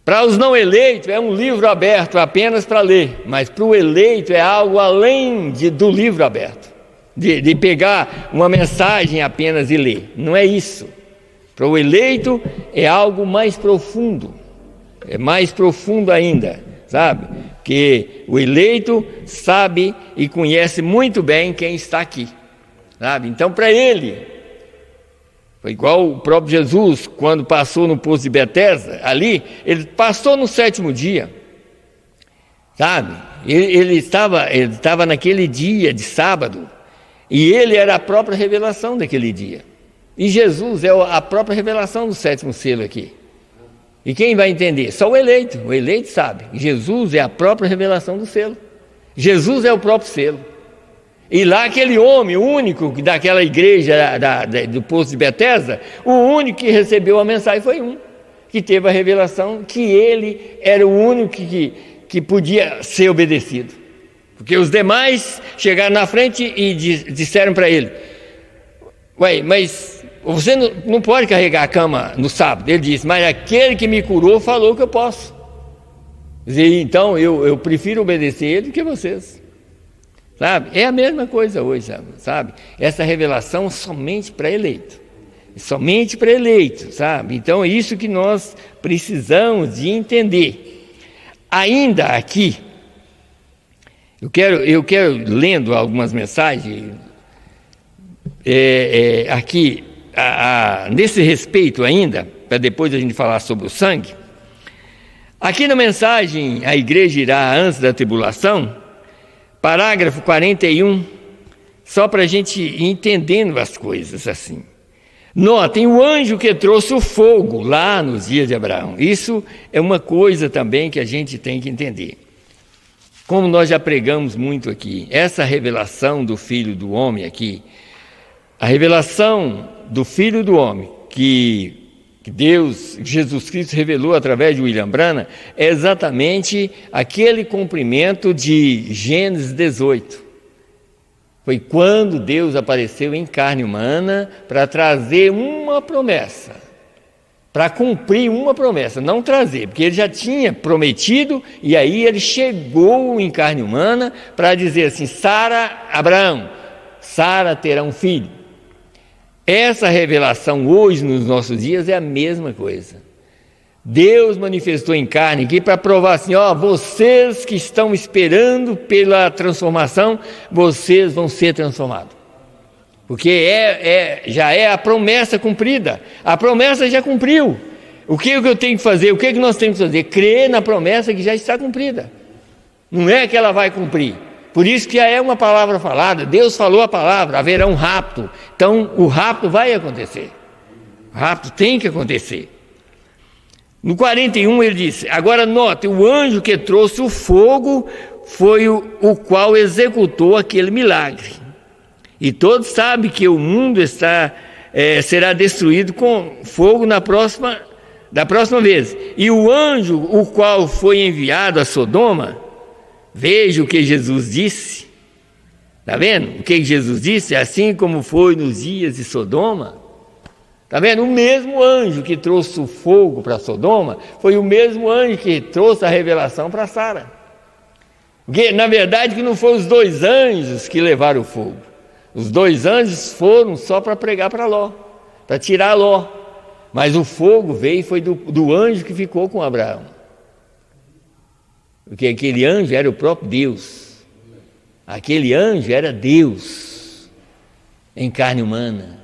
Para os não eleitos é um livro aberto apenas para ler, mas para o eleito é algo além do livro aberto, de pegar uma mensagem apenas e ler. Não é isso. Para o eleito é algo mais profundo, é mais profundo ainda, sabe? Que o eleito sabe e conhece muito bem quem está aqui, sabe? Então para ele, foi igual o próprio Jesus, quando passou no poço de Betesda, ali, ele passou no 7º dia, sabe? Ele estava naquele dia de sábado, e ele era a própria revelação daquele dia. E Jesus é a própria revelação do 7º selo aqui. E quem vai entender? Só o eleito sabe. Jesus é a própria revelação do selo. Jesus é o próprio selo. E lá aquele homem, o único daquela igreja do Poço de Betesda, o único que recebeu a mensagem foi um, que teve a revelação que ele era o único que podia ser obedecido. Porque os demais chegaram na frente e disseram para ele: ué, mas você não pode carregar a cama no sábado. Ele disse: mas aquele que me curou falou que eu posso. Então eu prefiro obedecer ele do que vocês. Sabe? É a mesma coisa hoje, sabe? Essa revelação somente para eleito. Somente para eleito, sabe? Então é isso que nós precisamos de entender. Ainda aqui, eu quero lendo algumas mensagens aqui, nesse respeito ainda, para depois a gente falar sobre o sangue. Aqui na mensagem, a igreja irá antes da tribulação, parágrafo 41, só para a gente ir entendendo as coisas assim. Notem, o anjo que trouxe o fogo lá nos dias de Abraão. Isso é uma coisa também que a gente tem que entender. Como nós já pregamos muito aqui, essa revelação do Filho do Homem aqui, a revelação do Filho do Homem, que Deus, Jesus Cristo revelou através de William Branham, é exatamente aquele cumprimento de Gênesis 18. Foi quando Deus apareceu em carne humana para trazer uma promessa, para cumprir uma promessa, não trazer, porque ele já tinha prometido, e aí ele chegou em carne humana para dizer assim: Abraão, Sara terá um filho. Essa revelação hoje, nos nossos dias, é a mesma coisa. Deus manifestou em carne aqui para provar assim: vocês que estão esperando pela transformação, vocês vão ser transformados. Porque já é a promessa cumprida. A promessa já cumpriu. O que eu tenho que fazer? O que nós temos que fazer? Crer na promessa que já está cumprida. Não é que ela vai cumprir. Por isso que é uma palavra falada. Deus falou a palavra: haverá um rapto. Então o rapto vai acontecer. O rapto tem que acontecer. No 41 ele disse: agora note, o anjo que trouxe o fogo foi o qual executou aquele milagre. E todos sabem que o mundo será destruído com fogo da próxima vez. E o anjo, o qual foi enviado a Sodoma, veja o que Jesus disse. Está vendo? O que Jesus disse? Assim como foi nos dias de Sodoma. Está vendo? O mesmo anjo que trouxe o fogo para Sodoma foi o mesmo anjo que trouxe a revelação para Sara. Porque, na verdade, que não foram os dois anjos que levaram o fogo. Os dois anjos foram só para pregar para Ló, para tirar Ló. Mas o fogo veio e foi do anjo que ficou com Abraão. Porque aquele anjo era o próprio Deus. Aquele anjo era Deus em carne humana.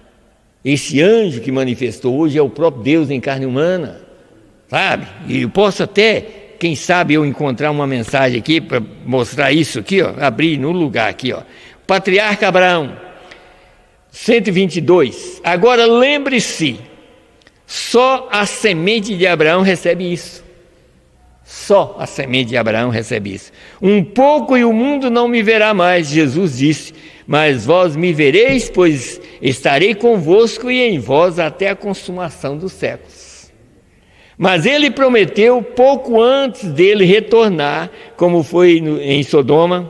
Esse anjo que manifestou hoje é o próprio Deus em carne humana, sabe? E eu posso até, quem sabe, eu encontrar uma mensagem aqui para mostrar isso aqui, abrir no lugar aqui, Patriarca Abraão, 122. Agora lembre-se, só a semente de Abraão recebe isso. Só a semente de Abraão recebe isso. Um pouco e o mundo não me verá mais, Jesus disse, mas vós me vereis, pois estarei convosco e em vós até a consumação dos séculos. Mas ele prometeu pouco antes dele retornar, como foi em Sodoma.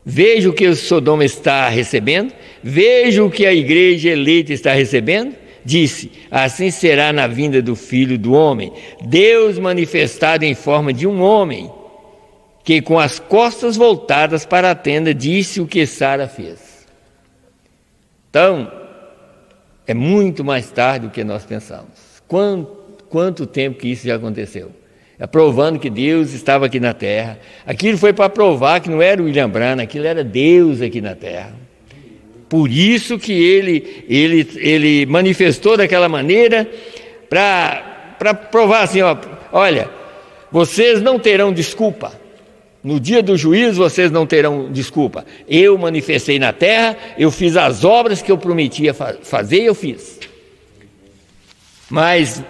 Veja o que o Sodoma está recebendo, veja o que a igreja eleita está recebendo. Disse: assim será na vinda do Filho do Homem, Deus manifestado em forma de um homem, que com as costas voltadas para a tenda disse o que Sara fez. Então, é muito mais tarde do que nós pensamos. Quanto tempo que isso já aconteceu? É provando que Deus estava aqui na terra. Aquilo foi para provar que não era o William Branham, aquilo era Deus aqui na terra. Por isso que ele manifestou daquela maneira para provar assim, olha, vocês não terão desculpa. No dia do juízo vocês não terão desculpa. Eu manifestei na terra, eu fiz as obras que eu prometia fazer e eu fiz. Mas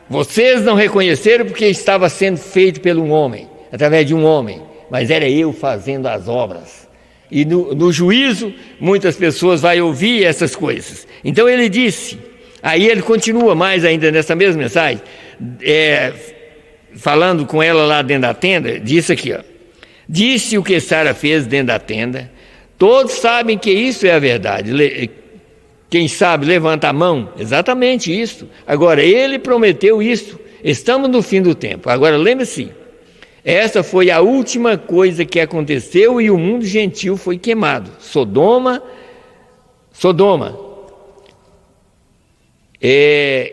vocês não reconheceram porque estava sendo feito pelo um homem, através de um homem. mas era eu fazendo as obras. E no juízo, muitas pessoas vão ouvir essas coisas. Então ele disse, aí ele continua mais ainda nessa mesma mensagem, falando com ela lá dentro da tenda, disse aqui, ó, disse o que Sara fez dentro da tenda, todos sabem que isso é a verdade. Quem sabe, levanta a mão, exatamente isso. Agora, ele prometeu isso, estamos no fim do tempo. Agora, lembre-se, essa foi a última coisa que aconteceu e o mundo gentil foi queimado. Sodoma,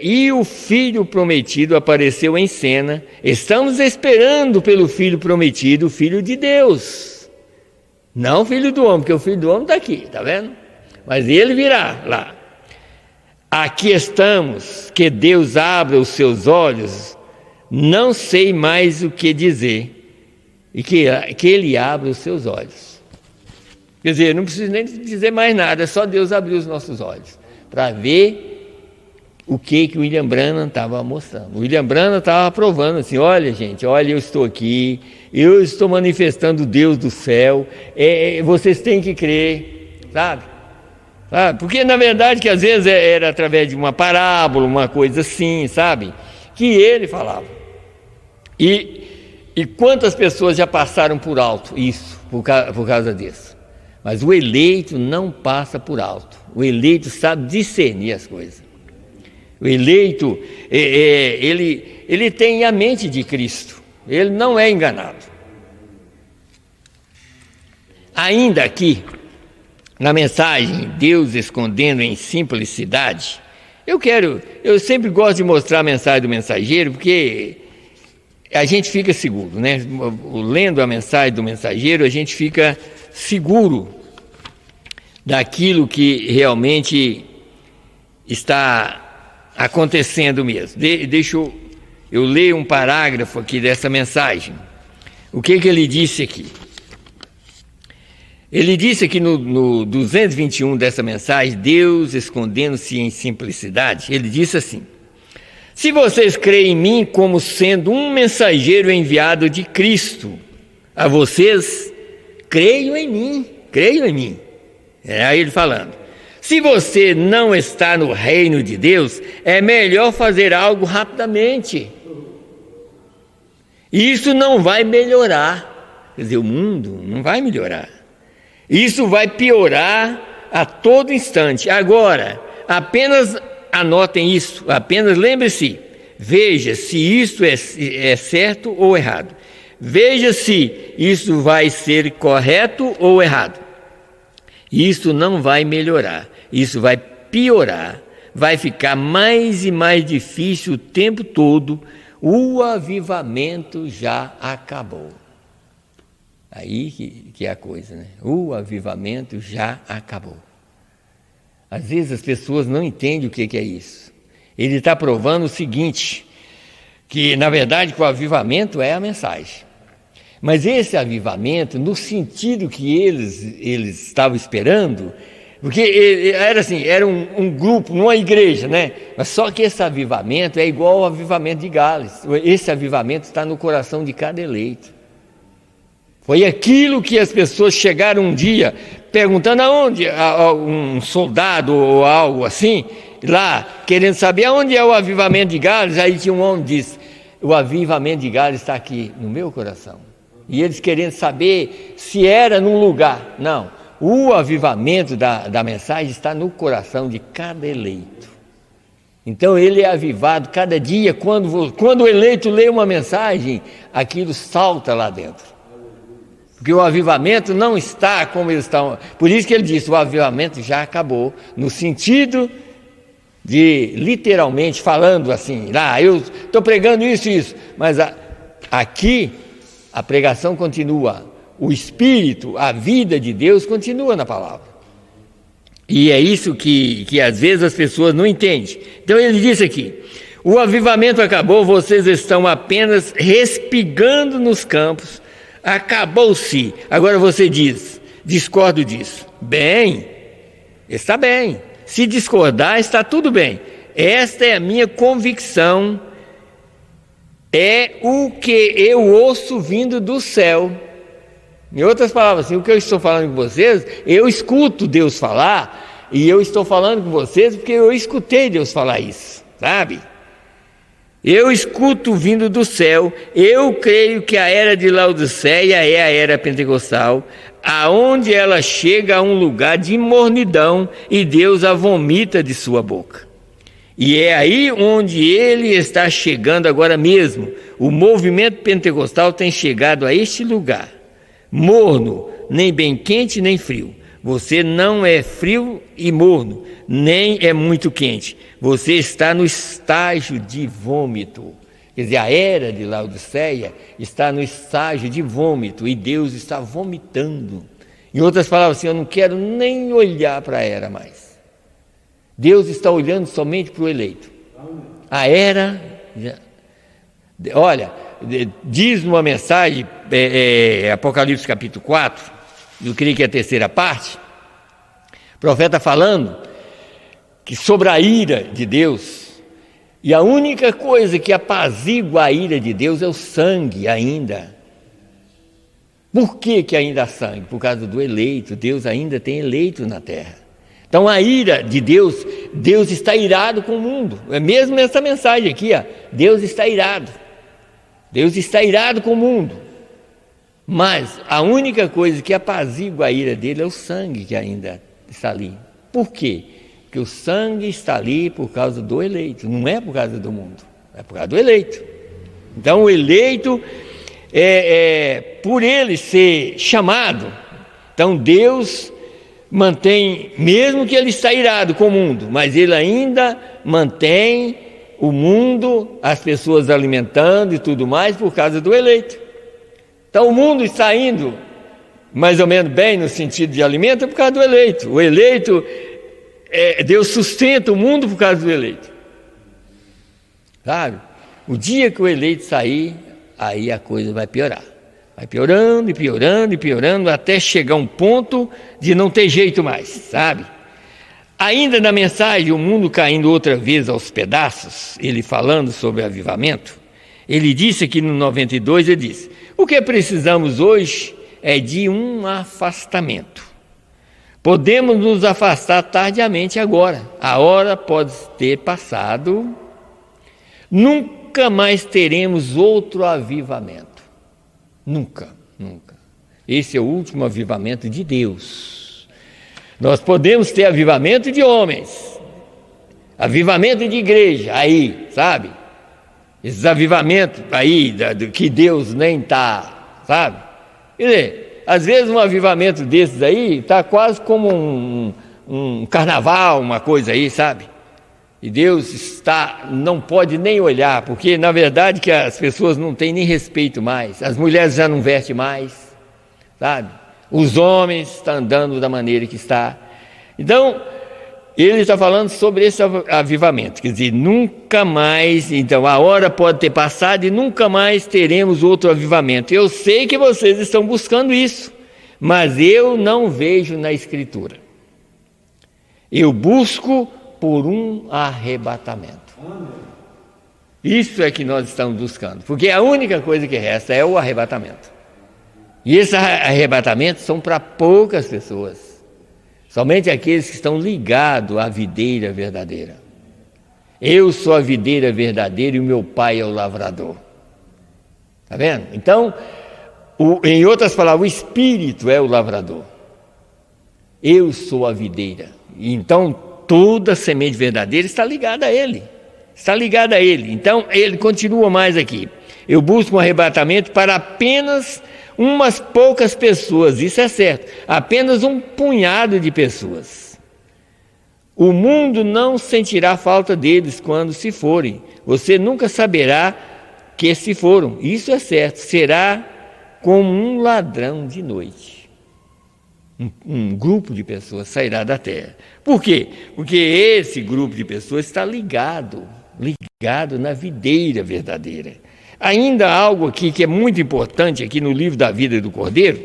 e o filho prometido apareceu em cena. Estamos esperando pelo filho prometido, o filho de Deus. Não o filho do homem, porque o filho do homem está aqui, está vendo? Mas ele virá lá. Aqui estamos, que Deus abra os seus olhos, não sei mais o que dizer, e que ele abra os seus olhos. Quer dizer, não preciso nem dizer mais nada, é só Deus abrir os nossos olhos, para ver o que o William Branham estava mostrando. O William Branham estava provando assim, olha gente, olha eu estou aqui, eu estou manifestando o Deus do céu, vocês têm que crer, sabe? Porque na verdade que às vezes era através de uma parábola, uma coisa assim, sabe? Que ele falava. E quantas pessoas já passaram por alto isso, por causa disso. Mas o eleito não passa por alto. O eleito sabe discernir as coisas. O eleito, ele tem a mente de Cristo. Ele não é enganado. Ainda aqui, na mensagem Deus escondendo em simplicidade, eu sempre gosto de mostrar a mensagem do mensageiro, porque a gente fica seguro, né? Lendo a mensagem do mensageiro, a gente fica seguro daquilo que realmente está acontecendo mesmo. Deixa eu ler um parágrafo aqui dessa mensagem. O que ele disse aqui? Ele disse aqui no 221 dessa mensagem, Deus escondendo-se em simplicidade, ele disse assim, se vocês creem em mim como sendo um mensageiro enviado de Cristo a vocês, creiam em mim. Aí ele falando, se você não está no reino de Deus, é melhor fazer algo rapidamente. Isso não vai melhorar, quer dizer, o mundo não vai melhorar. Isso vai piorar a todo instante. Agora, apenas anotem isso, apenas lembre-se, veja se isso é certo ou errado. Veja se isso vai ser correto ou errado. Isso não vai melhorar, isso vai piorar, vai ficar mais e mais difícil o tempo todo. O avivamento já acabou. Aí que é a coisa, né? O avivamento já acabou. Às vezes as pessoas não entendem o que é isso. Ele está provando o seguinte, que na verdade que o avivamento é a mensagem. Mas esse avivamento, no sentido que eles estavam esperando, porque era assim, era um grupo, numa igreja, né? Mas só que esse avivamento é igual ao avivamento de Gales. Esse avivamento está no coração de cada eleito. Foi aquilo que as pessoas chegaram um dia perguntando aonde, um soldado ou algo assim, lá, querendo saber aonde é o avivamento de Gales. Aí tinha um homem que disse, o avivamento de Gales está aqui no meu coração. E eles querendo saber se era num lugar. Não, o avivamento da mensagem está no coração de cada eleito. Então ele é avivado cada dia. Quando o eleito lê uma mensagem, aquilo salta lá dentro. Porque o avivamento não está como eles estão. Por isso que ele disse, o avivamento já acabou, no sentido de, literalmente, falando assim, eu estou pregando isso e isso, mas aqui a pregação continua, o Espírito, a vida de Deus continua na palavra. E é isso que às vezes as pessoas não entendem. Então ele disse aqui, o avivamento acabou, vocês estão apenas respigando nos campos, acabou-se. Agora você diz, discordo disso. Bem, está bem. Se discordar, está tudo bem. Esta é a minha convicção, é o que eu ouço vindo do céu. Em outras palavras, assim, o que eu estou falando com vocês, eu escuto Deus falar, e eu estou falando com vocês porque eu escutei Deus falar isso, sabe? Eu escuto vindo do céu. Eu creio que a era de Laodiceia é a era pentecostal, aonde ela chega a um lugar de mornidão e Deus a vomita de sua boca. E é aí onde ele está chegando agora mesmo. O movimento pentecostal tem chegado a este lugar, morno, nem bem quente nem frio. Você não é frio e morno, nem é muito quente. Você está no estágio de vômito. Quer dizer, a era de Laodiceia está no estágio de vômito e Deus está vomitando. Em outras palavras, assim, eu não quero nem olhar para a era mais. Deus está olhando somente para o eleito. A era, olha, diz numa mensagem, Apocalipse capítulo 4, eu creio que é a terceira parte, o profeta falando que sobre a ira de Deus, e a única coisa que apazigua a ira de Deus é o sangue ainda. Por que ainda há sangue? Por causa do eleito. Deus ainda tem eleito na terra. Então a ira de Deus, Deus está irado com o mundo. É mesmo essa mensagem aqui, ó. Deus está irado. Deus está irado com o mundo. Mas a única coisa que apazigua a ira dele é o sangue que ainda está ali. Por quê? Porque o sangue está ali por causa do eleito, não é por causa do mundo, é por causa do eleito. Então o eleito, por ele ser chamado, então Deus mantém, mesmo que ele está irado com o mundo, mas ele ainda mantém o mundo, as pessoas alimentando e tudo mais por causa do eleito. Então o mundo está indo mais ou menos bem no sentido de alimento por causa do eleito. O eleito, Deus sustenta o mundo por causa do eleito, sabe? O dia que o eleito sair, aí a coisa vai piorar, vai piorando e piorando e piorando até chegar um ponto de não ter jeito mais, sabe? Ainda na mensagem, o mundo caindo outra vez aos pedaços, ele falando sobre avivamento, ele disse aqui no 92, ele disse: o que precisamos hoje é de um afastamento. Podemos nos afastar tardiamente agora. A hora pode ter passado. Nunca mais teremos outro avivamento. Nunca, nunca. Esse é o último avivamento de Deus. Nós podemos ter avivamento de homens, avivamento de igreja, aí, sabe? Esses avivamentos aí, que Deus nem está, sabe? Quer dizer, às vezes um avivamento desses aí está quase como um carnaval, uma coisa aí, sabe? E Deus não pode nem olhar, porque na verdade que as pessoas não têm nem respeito mais, as mulheres já não vestem mais, sabe? Os homens estão andando da maneira que está. Então, ele está falando sobre esse avivamento, quer dizer, nunca mais, então a hora pode ter passado e nunca mais teremos outro avivamento. Eu sei que vocês estão buscando isso, mas eu não vejo na Escritura. Eu busco por um arrebatamento. Isso é que nós estamos buscando, porque a única coisa que resta é o arrebatamento. E esse arrebatamento são para poucas pessoas, somente aqueles que estão ligados à videira verdadeira. Eu sou a videira verdadeira e o meu pai é o lavrador. Está vendo? Então, em outras palavras, o Espírito é o lavrador. Eu sou a videira. Então, toda semente verdadeira está ligada a Ele. Está ligada a Ele. Então, ele continua mais aqui. Eu busco um arrebatamento para apenas umas poucas pessoas, isso é certo, apenas um punhado de pessoas. O mundo não sentirá falta deles quando se forem. Você nunca saberá que se foram, isso é certo. Será como um ladrão de noite. Um grupo de pessoas sairá da terra. Por quê? Porque esse grupo de pessoas está ligado na videira verdadeira. Ainda algo aqui que é muito importante aqui no livro da vida do Cordeiro,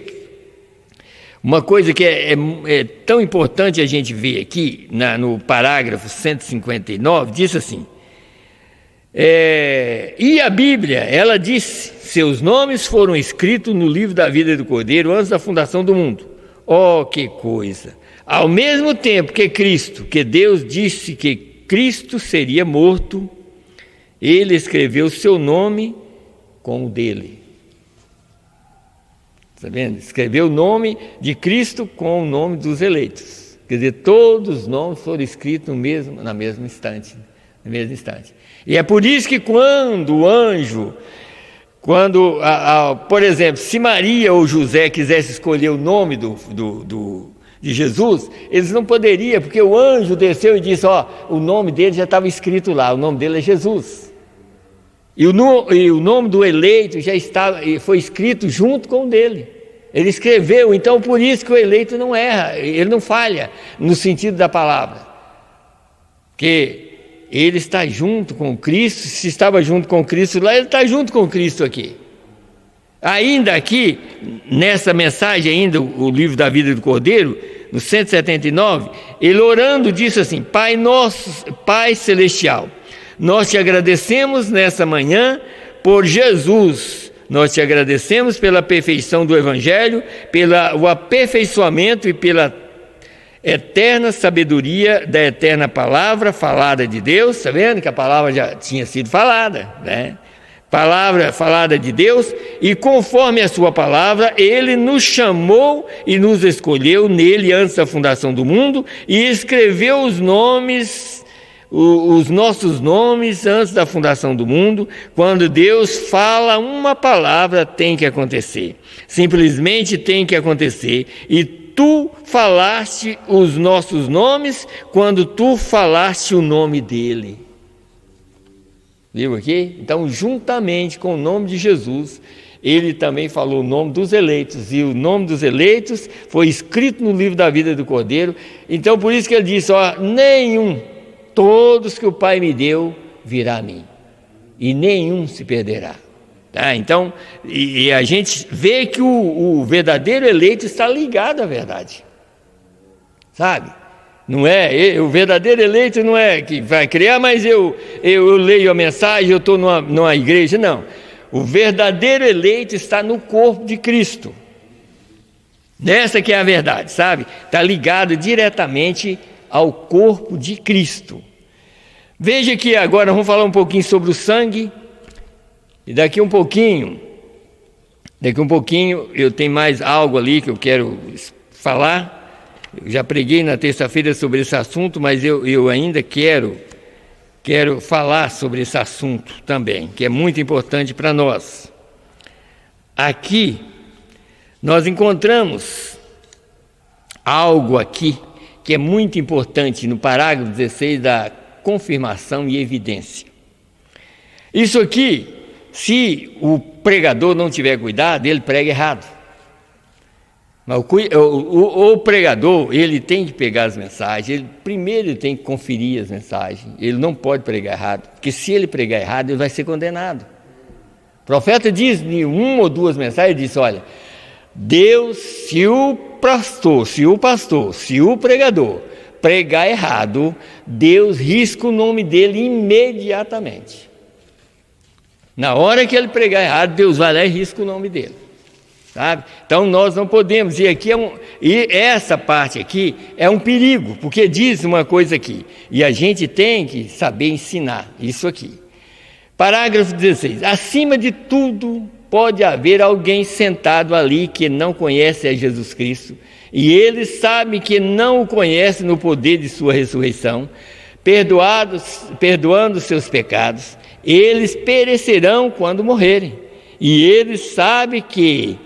uma coisa que é tão importante a gente ver aqui no parágrafo 159, diz assim, e a Bíblia, ela diz, seus nomes foram escritos no livro da vida do Cordeiro antes da fundação do mundo. Oh, que coisa! Ao mesmo tempo que Deus disse que Cristo seria morto, ele escreveu seu nome com o dele. Está vendo? Escreveu o nome de Cristo com o nome dos eleitos. Quer dizer, todos os nomes foram escritos no mesmo instante. E é por isso que quando o anjo, por exemplo, se Maria ou José quisessem escolher o nome de Jesus, eles não poderiam, porque o anjo desceu e disse, o nome dele já estava escrito lá, o nome dele é Jesus. E o nome do eleito foi escrito junto com o dele. Ele escreveu, então por isso que o eleito não erra, ele não falha no sentido da palavra. Porque ele está junto com Cristo, se estava junto com Cristo lá, ele está junto com Cristo aqui. Ainda aqui, nessa mensagem ainda, o livro da vida do Cordeiro, no 179, ele orando disse assim, Pai nosso, Pai celestial, nós te agradecemos nessa manhã por Jesus, nós te agradecemos pela perfeição do Evangelho, pelo aperfeiçoamento e pela eterna sabedoria da eterna palavra falada de Deus. Está vendo que a palavra já tinha sido falada, né? Palavra falada de Deus, e conforme a sua palavra, ele nos chamou e nos escolheu nele antes da fundação do mundo e escreveu os nossos nomes antes da fundação do mundo. Quando Deus fala uma palavra, tem que acontecer, simplesmente tem que acontecer, e tu falaste os nossos nomes quando tu falaste o nome dele. Viu aqui? Então, juntamente com o nome de Jesus, ele também falou o nome dos eleitos, e o nome dos eleitos foi escrito no livro da vida do Cordeiro. Então, por isso que ele disse, todos que o Pai me deu virá a mim, e nenhum se perderá. Tá? Então, e a gente vê que o verdadeiro eleito está ligado à verdade, sabe? Não é, o verdadeiro eleito não é que vai criar, mas eu leio a mensagem, eu estou numa igreja, não. O verdadeiro eleito está no corpo de Cristo. Nessa que é a verdade, sabe? Está ligado diretamente ao corpo de Cristo. Veja que agora vamos falar um pouquinho sobre o sangue, e daqui um pouquinho eu tenho mais algo ali que eu quero falar. Eu já preguei na terça-feira sobre esse assunto, mas eu ainda quero falar sobre esse assunto também, que é muito importante para nós. Aqui, nós encontramos algo aqui que é muito importante no parágrafo 16 da confirmação e evidência. Isso aqui, se o pregador não tiver cuidado, ele prega errado. Mas o pregador, ele tem que pegar as mensagens, primeiro ele tem que conferir as mensagens, ele não pode pregar errado, porque se ele pregar errado, ele vai ser condenado. O profeta diz em uma ou duas mensagens, ele diz, olha, Deus, se o pregador pregar errado, Deus risca o nome dele imediatamente. Na hora que ele pregar errado, Deus vai lá e risca o nome dele. Sabe? Então nós não podemos, e essa parte aqui é um perigo, porque diz uma coisa aqui, e a gente tem que saber ensinar isso aqui. Parágrafo 16, acima de tudo pode haver alguém sentado ali que não conhece a Jesus Cristo, e ele sabe que não o conhece no poder de sua ressurreição, perdoando seus pecados, eles perecerão quando morrerem, e ele sabe que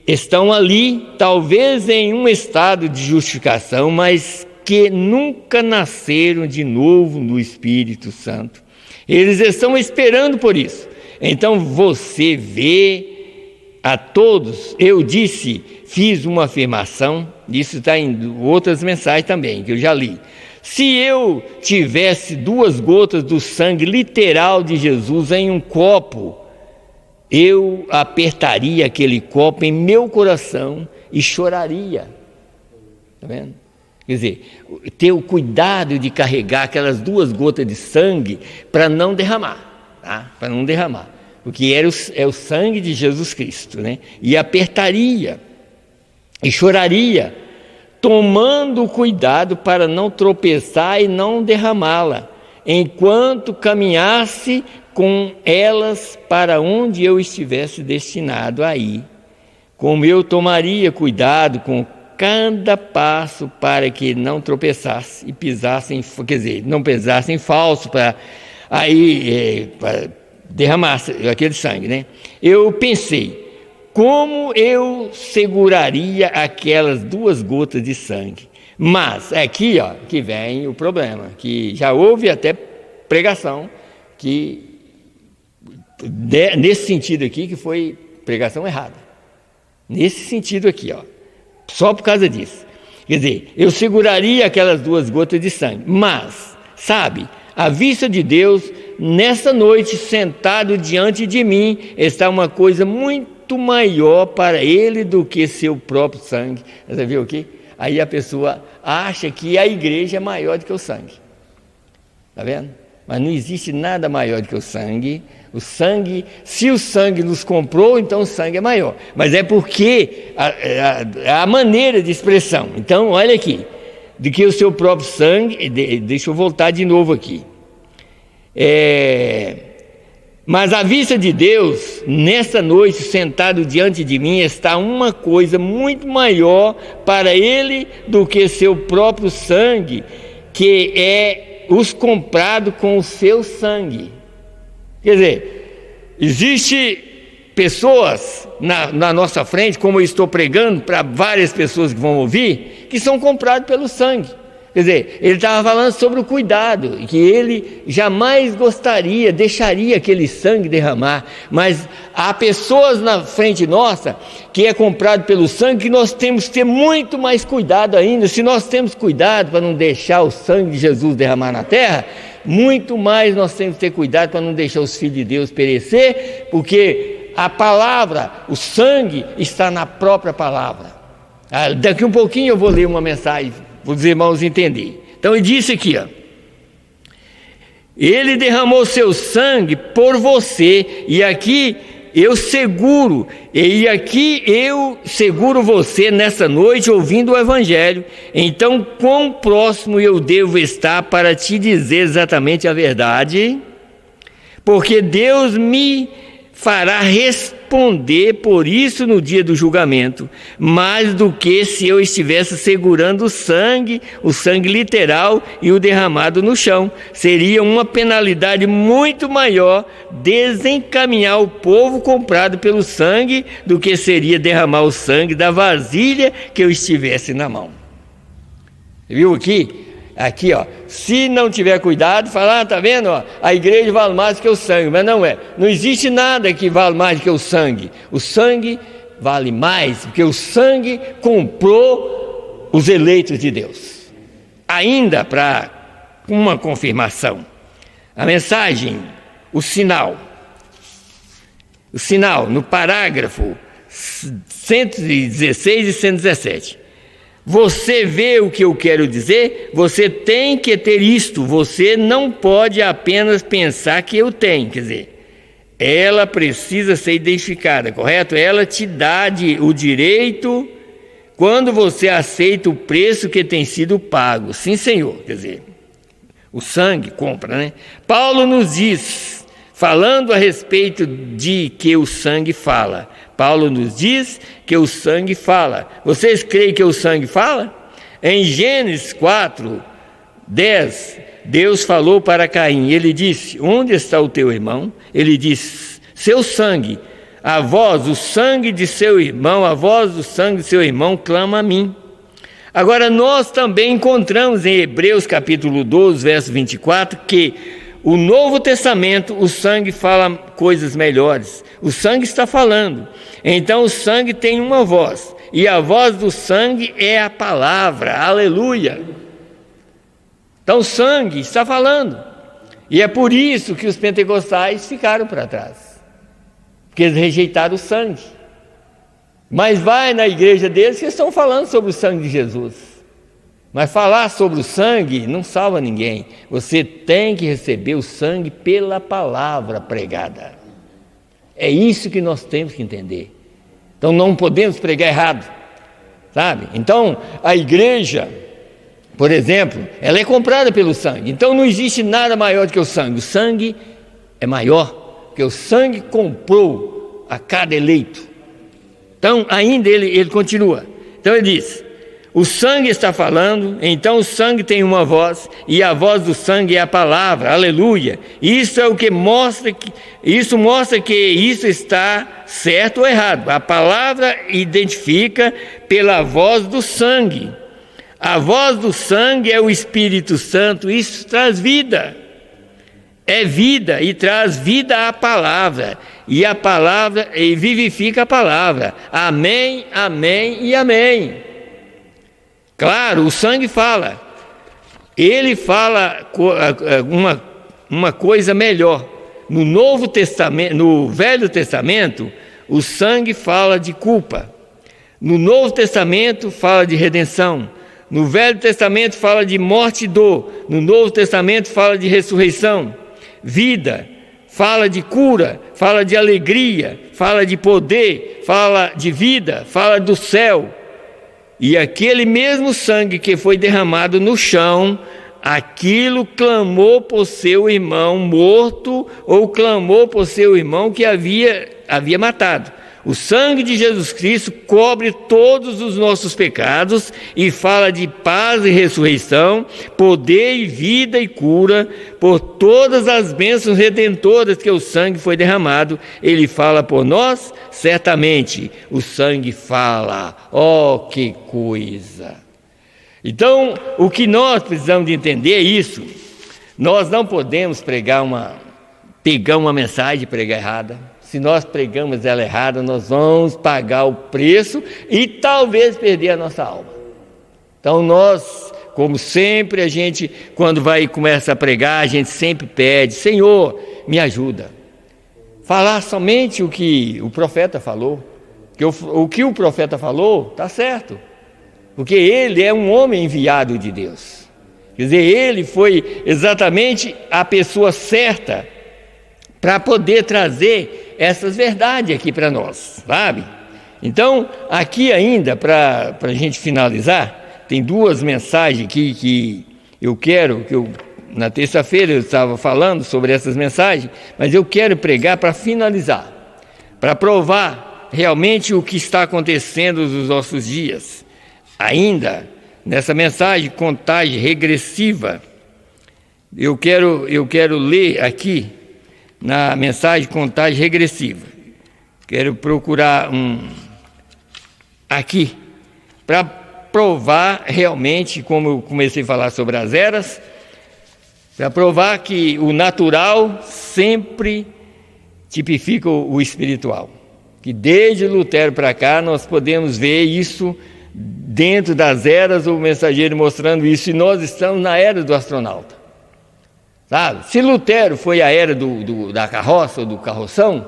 estão ali, talvez em um estado de justificação, mas que nunca nasceram de novo no Espírito Santo. Eles estão esperando por isso. Então você vê a todos, fiz uma afirmação, isso está em outras mensagens também, que eu já li. Se eu tivesse 2 gotas do sangue literal de Jesus em um copo, eu apertaria aquele copo em meu coração e choraria. Está vendo? Quer dizer, ter o cuidado de carregar aquelas 2 gotas de sangue para não derramar, tá? Para não derramar. porque é o sangue de Jesus Cristo, né? E apertaria e choraria, tomando cuidado para não tropeçar e não derramá-la, enquanto caminhasse com elas para onde eu estivesse destinado a ir. Como eu tomaria cuidado com cada passo para que não tropeçasse e pisasse, não pisasse em falso para derramar aquele sangue, né? Eu pensei, como eu seguraria aquelas 2 gotas de sangue? Mas aqui, que vem o problema, que já houve até pregação que nesse sentido aqui, que foi pregação errada. Nesse sentido aqui, só por causa disso. Quer dizer, eu seguraria aquelas 2 gotas de sangue, mas, sabe, à vista de Deus, nessa noite, sentado diante de mim, está uma coisa muito maior para Ele do que seu próprio sangue. Você viu aqui? Aí a pessoa acha que a igreja é maior do que o sangue. Está vendo? Mas não existe nada maior do que o sangue. O sangue, se o sangue nos comprou, então o sangue é maior. Mas é porque a maneira de expressão. Então, olha aqui, de que o seu próprio sangue, deixa eu voltar de novo aqui. Mas à vista de Deus, nesta noite, sentado diante de mim, está uma coisa muito maior para Ele do que seu próprio sangue, que é os comprado com o seu sangue. Quer dizer, existe pessoas na nossa frente, como eu estou pregando para várias pessoas que vão ouvir, que são comprados pelo sangue. Quer dizer, ele estava falando sobre o cuidado, que ele jamais deixaria aquele sangue derramar, mas há pessoas na frente nossa, que é comprado pelo sangue, que nós temos que ter muito mais cuidado ainda. Se nós temos cuidado para não deixar o sangue de Jesus derramar na terra, muito mais nós temos que ter cuidado para não deixar os filhos de Deus perecer, porque a palavra, o sangue, está na própria palavra. Daqui um pouquinho eu vou ler uma mensagem para os irmãos entenderem. Então ele disse aqui, ele derramou seu sangue por você, e aqui eu seguro você nessa noite ouvindo o Evangelho. Então, quão próximo eu devo estar para te dizer exatamente a verdade? Porque Deus me fará responder por isso no dia do julgamento, mais do que se eu estivesse segurando o sangue literal e o derramado no chão. Seria uma penalidade muito maior desencaminhar o povo comprado pelo sangue do que seria derramar o sangue da vasilha que eu estivesse na mão. Viu aqui? Aqui, se não tiver cuidado, fala, tá vendo, a igreja vale mais que o sangue, mas não é. Não existe nada que vale mais que o sangue. O sangue vale mais, porque o sangue comprou os eleitos de Deus. Ainda para uma confirmação, a mensagem, o sinal, no parágrafo 116 e 117. Você vê o que eu quero dizer? Você tem que ter isto, você não pode apenas pensar que eu tenho, quer dizer, ela precisa ser identificada, correto? Ela te dá o direito quando você aceita o preço que tem sido pago. Sim, Senhor, quer dizer, o sangue compra, né? Paulo nos diz, falando a respeito de que o sangue fala, Paulo nos diz que o sangue fala. Vocês creem que o sangue fala? Em Gênesis 4, 10, Deus falou para Caim, ele disse, onde está o teu irmão? Ele disse, seu sangue, a voz, o sangue de seu irmão, a voz do sangue de seu irmão clama a mim. Agora nós também encontramos em Hebreus capítulo 12, verso 24, que o Novo Testamento, o sangue fala coisas melhores. O sangue está falando. Então o sangue tem uma voz. E a voz do sangue é a palavra. Aleluia! Então o sangue está falando. E é por isso que os pentecostais ficaram para trás. Porque eles rejeitaram o sangue. Mas vai na igreja deles que estão falando sobre o sangue de Jesus. Mas falar sobre o sangue não salva ninguém. Você tem que receber o sangue pela palavra pregada. É isso que nós temos que entender. Então não podemos pregar errado, sabe? Então a igreja, por exemplo, ela é comprada pelo sangue. Então não existe nada maior do que o sangue. O sangue é maior, porque o sangue comprou a cada eleito. Então ainda ele continua. Então ele diz: o sangue está falando, então o sangue tem uma voz, e a voz do sangue é a palavra, aleluia. Isso é o que mostra que isso está certo ou errado. A palavra identifica pela voz do sangue. A voz do sangue é o Espírito Santo, isso traz vida. É vida e traz vida à palavra, e a palavra e vivifica a palavra. Amém, amém e amém. Claro, o sangue fala. Ele fala uma coisa melhor. No Novo Testamento, no Velho Testamento, o sangue fala de culpa. No Novo Testamento fala de redenção. No Velho Testamento fala de morte e dor. No Novo Testamento fala de ressurreição, vida, fala de cura, fala de alegria, fala de poder, fala de vida, fala do céu. E aquele mesmo sangue que foi derramado no chão, aquilo clamou por seu irmão morto, ou clamou por seu irmão que havia matado. O sangue de Jesus Cristo cobre todos os nossos pecados e fala de paz e ressurreição, poder e vida e cura, por todas as bênçãos redentoras que o sangue foi derramado. Ele fala por nós, certamente o sangue fala. Oh, que coisa! Então, o que nós precisamos de entender é isso. Nós não podemos pegar uma mensagem e pregar errada. Se nós pregamos ela errada, nós vamos pagar o preço e talvez perder a nossa alma. Então nós, como sempre, a gente, quando começa a pregar, a gente sempre pede: Senhor, me ajuda. Falar somente o que o profeta falou. O que o profeta falou está certo, porque ele é um homem enviado de Deus. Quer dizer, ele foi exatamente a pessoa certa para poder trazer essas verdades aqui para nós, sabe? Então, aqui ainda, para a gente finalizar, tem duas mensagens aqui que na terça-feira eu estava falando sobre essas mensagens, mas eu quero pregar para finalizar, para provar realmente o que está acontecendo nos nossos dias. Ainda, nessa mensagem, contagem regressiva, eu quero ler aqui, na mensagem contagem regressiva. Quero procurar aqui, para provar realmente, como eu comecei a falar sobre as eras, para provar que o natural sempre tipifica o espiritual. Que desde Lutero para cá nós podemos ver isso dentro das eras, o mensageiro mostrando isso, e nós estamos na era do astronauta. Sabe? Se Lutero foi a era da carroça ou do carroção,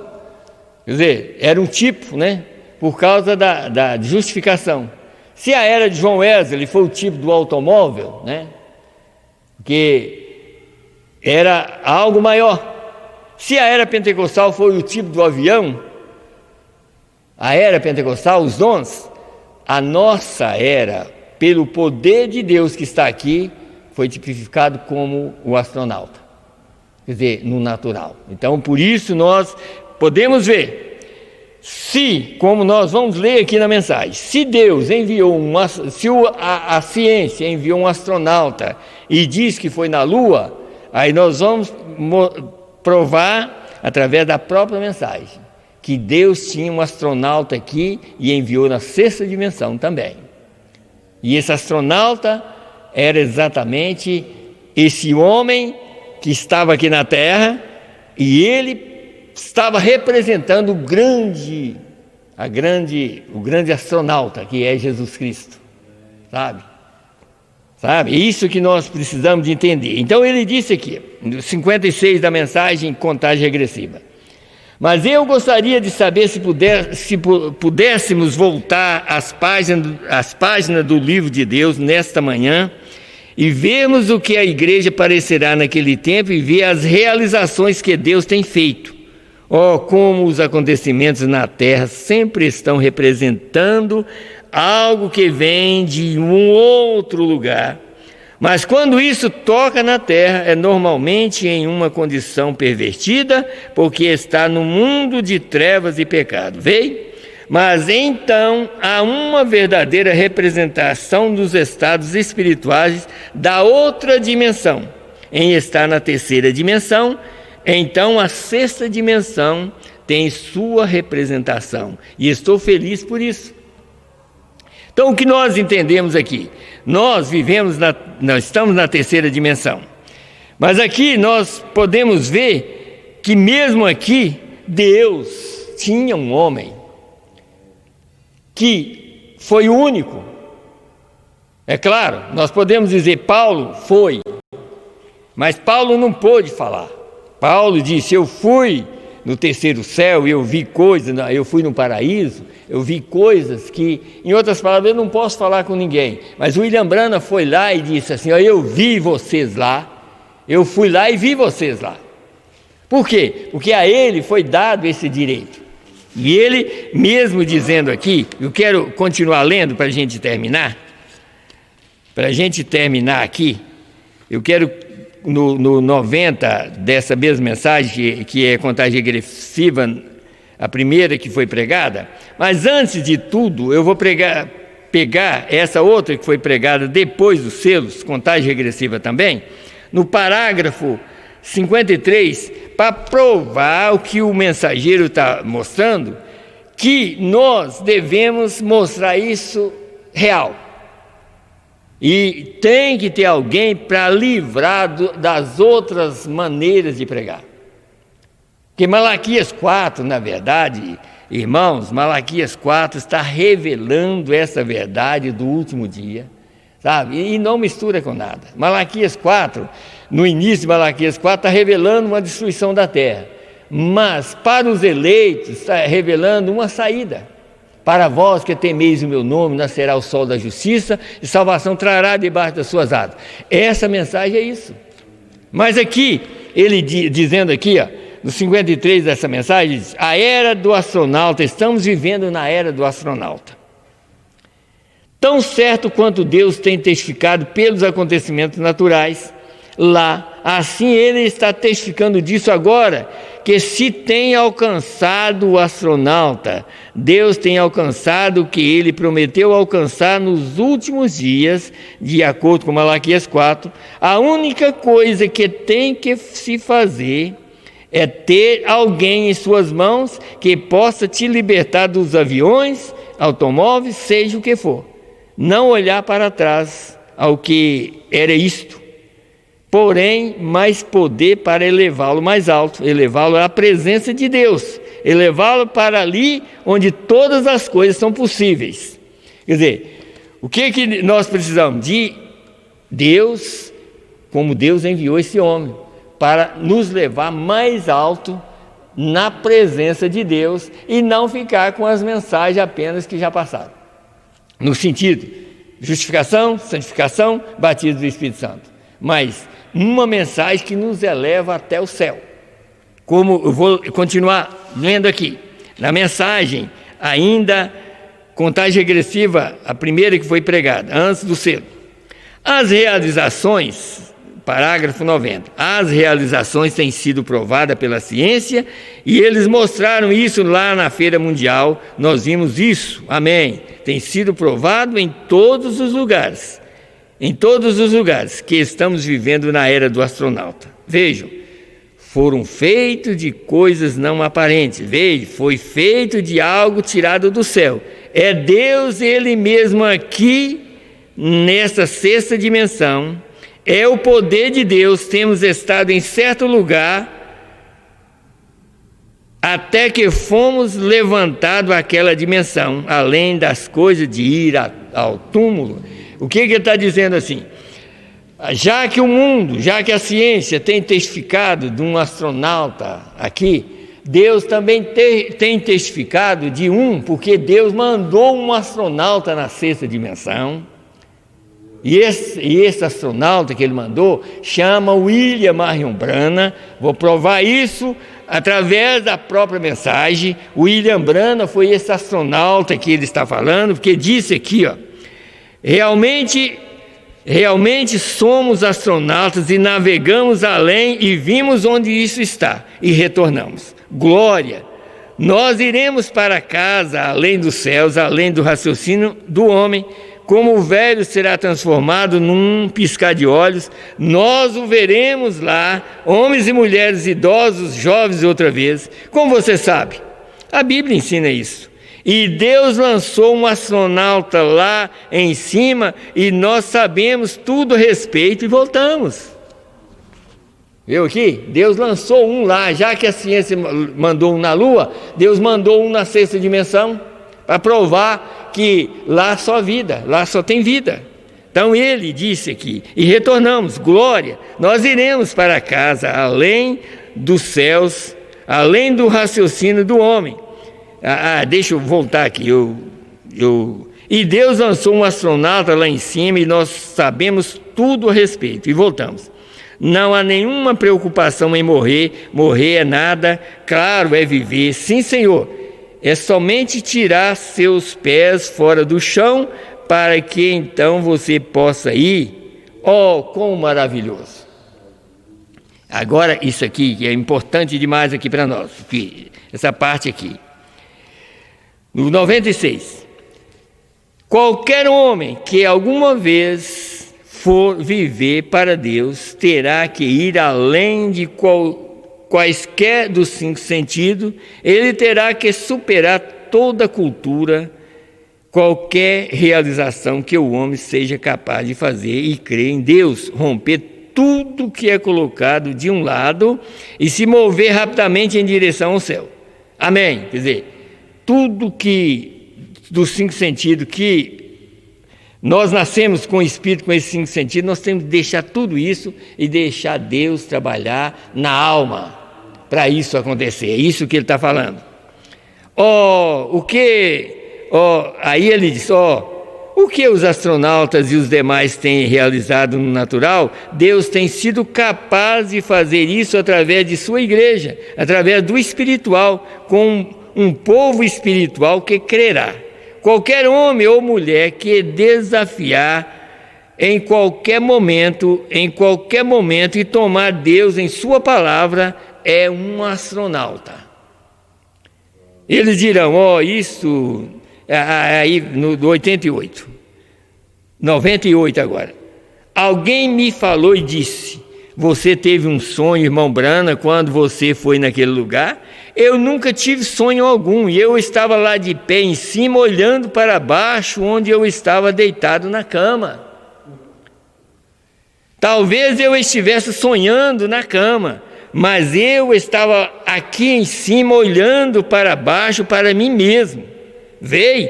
quer dizer, era um tipo, né? Por causa da justificação. Se a era de John Wesley foi o tipo do automóvel, né? Que era algo maior. Se a era pentecostal foi o tipo do avião, a era pentecostal, os dons, a nossa era, pelo poder de Deus que está aqui, foi tipificado como o astronauta, quer dizer, no natural. Então, por isso nós podemos ver, como nós vamos ler aqui na mensagem, se Deus enviou a ciência enviou um astronauta e diz que foi na Lua, aí nós vamos provar através da própria mensagem que Deus tinha um astronauta aqui e enviou na sexta dimensão também. E esse astronauta era exatamente esse homem que estava aqui na Terra, e ele estava representando o grande astronauta, que é Jesus Cristo, sabe? Isso que nós precisamos de entender. Então ele disse aqui, no 56 da mensagem, contagem regressiva: mas eu gostaria de saber se pudéssemos voltar às páginas do livro de Deus nesta manhã e vermos o que a igreja parecerá naquele tempo e ver as realizações que Deus tem feito, Oh, como os acontecimentos na Terra sempre estão representando algo que vem de um outro lugar. Mas quando isso toca na Terra, é normalmente em uma condição pervertida, porque está no mundo de trevas e pecado. Veio? Mas então há uma verdadeira representação dos estados espirituais da outra dimensão. Em estar na terceira dimensão, então a sexta dimensão tem sua representação. E estou feliz por isso. Então o que nós entendemos aqui? Nós estamos na terceira dimensão. Mas aqui nós podemos ver que mesmo aqui Deus tinha um homem que foi o único. É claro, nós podemos dizer Paulo foi, mas Paulo não pôde falar. Paulo disse: eu fui no terceiro céu e eu vi coisas, eu fui no paraíso, eu vi coisas que, em outras palavras, eu não posso falar com ninguém. Mas William Branham foi lá e disse assim: ó, eu vi vocês lá, eu fui lá e vi vocês lá. Por quê? Porque a ele foi dado esse direito. E ele mesmo dizendo aqui, eu quero continuar lendo para a gente terminar. Para a gente terminar aqui, eu quero no 90 dessa mesma mensagem, que é contagem regressiva, a primeira que foi pregada. Mas antes de tudo, eu vou pegar essa outra que foi pregada depois dos selos, contagem regressiva também, no parágrafo 53, para provar o que o mensageiro está mostrando, que nós devemos mostrar isso real. E tem que ter alguém para livrar das outras maneiras de pregar. Porque Malaquias 4, na verdade, irmãos, Malaquias 4 está revelando essa verdade do último dia, sabe? E não mistura com nada. Malaquias 4, no início de Malaquias 4, está revelando uma destruição da terra. Mas para os eleitos está revelando uma saída. Para vós que temeis o meu nome, nascerá o sol da justiça e salvação trará debaixo das suas asas. Essa mensagem é isso. Mas aqui, ele dizendo aqui, ó, no 53 dessa mensagem, diz: a era do astronauta, estamos vivendo na era do astronauta. Tão certo quanto Deus tem testificado pelos acontecimentos naturais lá, assim ele está testificando disso agora, que se tem alcançado o astronauta, Deus tem alcançado o que ele prometeu alcançar nos últimos dias, de acordo com Malaquias 4. A única coisa que tem que se fazer é ter alguém em suas mãos que possa te libertar dos aviões, automóveis, seja o que for. Não olhar para trás ao que era isto, porém, mais poder para elevá-lo mais alto, elevá-lo à presença de Deus, elevá-lo para ali onde todas as coisas são possíveis. Quer dizer, o que nós precisamos? De Deus, como Deus enviou esse homem, para nos levar mais alto na presença de Deus e não ficar com as mensagens apenas que já passaram. No sentido, justificação, santificação, batismo do Espírito Santo. Mas uma mensagem que nos eleva até o céu. Como eu vou continuar lendo aqui, na mensagem ainda, contagem regressiva, a primeira que foi pregada, antes do selo. As realizações, parágrafo 90, as realizações têm sido provadas pela ciência e eles mostraram isso lá na Feira Mundial, nós vimos isso, amém, tem sido provado em todos os lugares. Em todos os lugares que estamos vivendo na era do astronauta. Vejam, foram feitos de coisas não aparentes. Vejam, foi feito de algo tirado do céu. É Deus Ele mesmo aqui, nesta sexta dimensão. É o poder de Deus. Temos estado em certo lugar até que fomos levantados àquela dimensão, além das coisas de ir ao túmulo. O que ele está dizendo assim? Já que o mundo, já que a ciência tem testificado de um astronauta aqui, Deus também tem testificado de porque Deus mandou um astronauta na sexta dimensão. E esse astronauta que ele mandou chama William Marion Branham. Vou provar isso através da própria mensagem. O William Branham foi esse astronauta que ele está falando, porque disse aqui, ó, realmente somos astronautas e navegamos além e vimos onde isso está e retornamos. Glória! Nós iremos para casa, além dos céus, além do raciocínio do homem. Como o velho será transformado num piscar de olhos, nós o veremos lá, homens e mulheres, idosos, jovens outra vez. Como você sabe, a Bíblia ensina isso. E Deus lançou um astronauta lá em cima e nós sabemos tudo a respeito e voltamos. Viu aqui? Deus lançou um lá, já que a ciência mandou um na Lua, Deus mandou um na sexta dimensão para provar que lá só vida, lá só tem vida. Então ele disse aqui, e retornamos, glória, nós iremos para casa, além dos céus, além do raciocínio do homem. Deixa eu voltar aqui, e Deus lançou um astronauta lá em cima e nós sabemos tudo a respeito, e voltamos. Não há nenhuma preocupação em morrer, morrer é nada, claro, é viver, sim Senhor, é somente tirar seus pés fora do chão, para que então você possa ir. Oh, quão maravilhoso! Agora, isso aqui, que é importante demais aqui para nós, essa parte aqui. No 96, qualquer homem que alguma vez for viver para Deus, terá que ir além de quaisquer dos 5 sentidos, ele terá que superar toda a cultura, qualquer realização que o homem seja capaz de fazer e crer em Deus, romper tudo que é colocado de um lado e se mover rapidamente em direção ao céu. Amém? Quer dizer, tudo que dos 5 sentidos que nós nascemos com o Espírito, com esses 5 sentidos, nós temos que deixar tudo isso e deixar Deus trabalhar na alma para isso acontecer. É isso que ele está falando. Aí ele diz, o que os astronautas e os demais têm realizado no natural, Deus tem sido capaz de fazer isso através de sua igreja, através do espiritual, com um povo espiritual que crerá. Qualquer homem ou mulher que desafiar em qualquer momento e tomar Deus em sua palavra é um astronauta. Eles dirão, isso, aí no 88, 98 agora. Alguém me falou e disse, você teve um sonho, irmão Branham, quando você foi naquele lugar? Eu nunca tive sonho algum, e eu estava lá de pé em cima, olhando para baixo, onde eu estava deitado na cama. Talvez eu estivesse sonhando na cama, mas eu estava aqui em cima, olhando para baixo, para mim mesmo. Veio,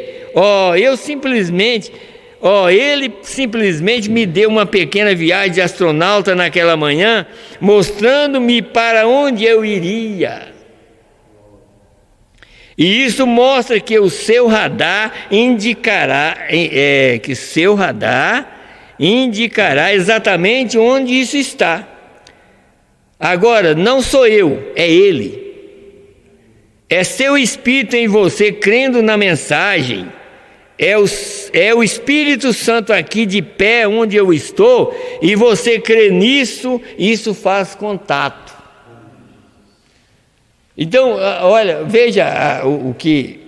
ele simplesmente me deu uma pequena viagem de astronauta naquela manhã, mostrando-me para onde eu iria. E isso mostra que o seu radar indicará exatamente onde isso está. Agora, não sou eu, é ele. É seu Espírito em você crendo na mensagem. É o Espírito Santo aqui de pé onde eu estou, e você crê nisso, isso faz contato. Então, olha, veja o que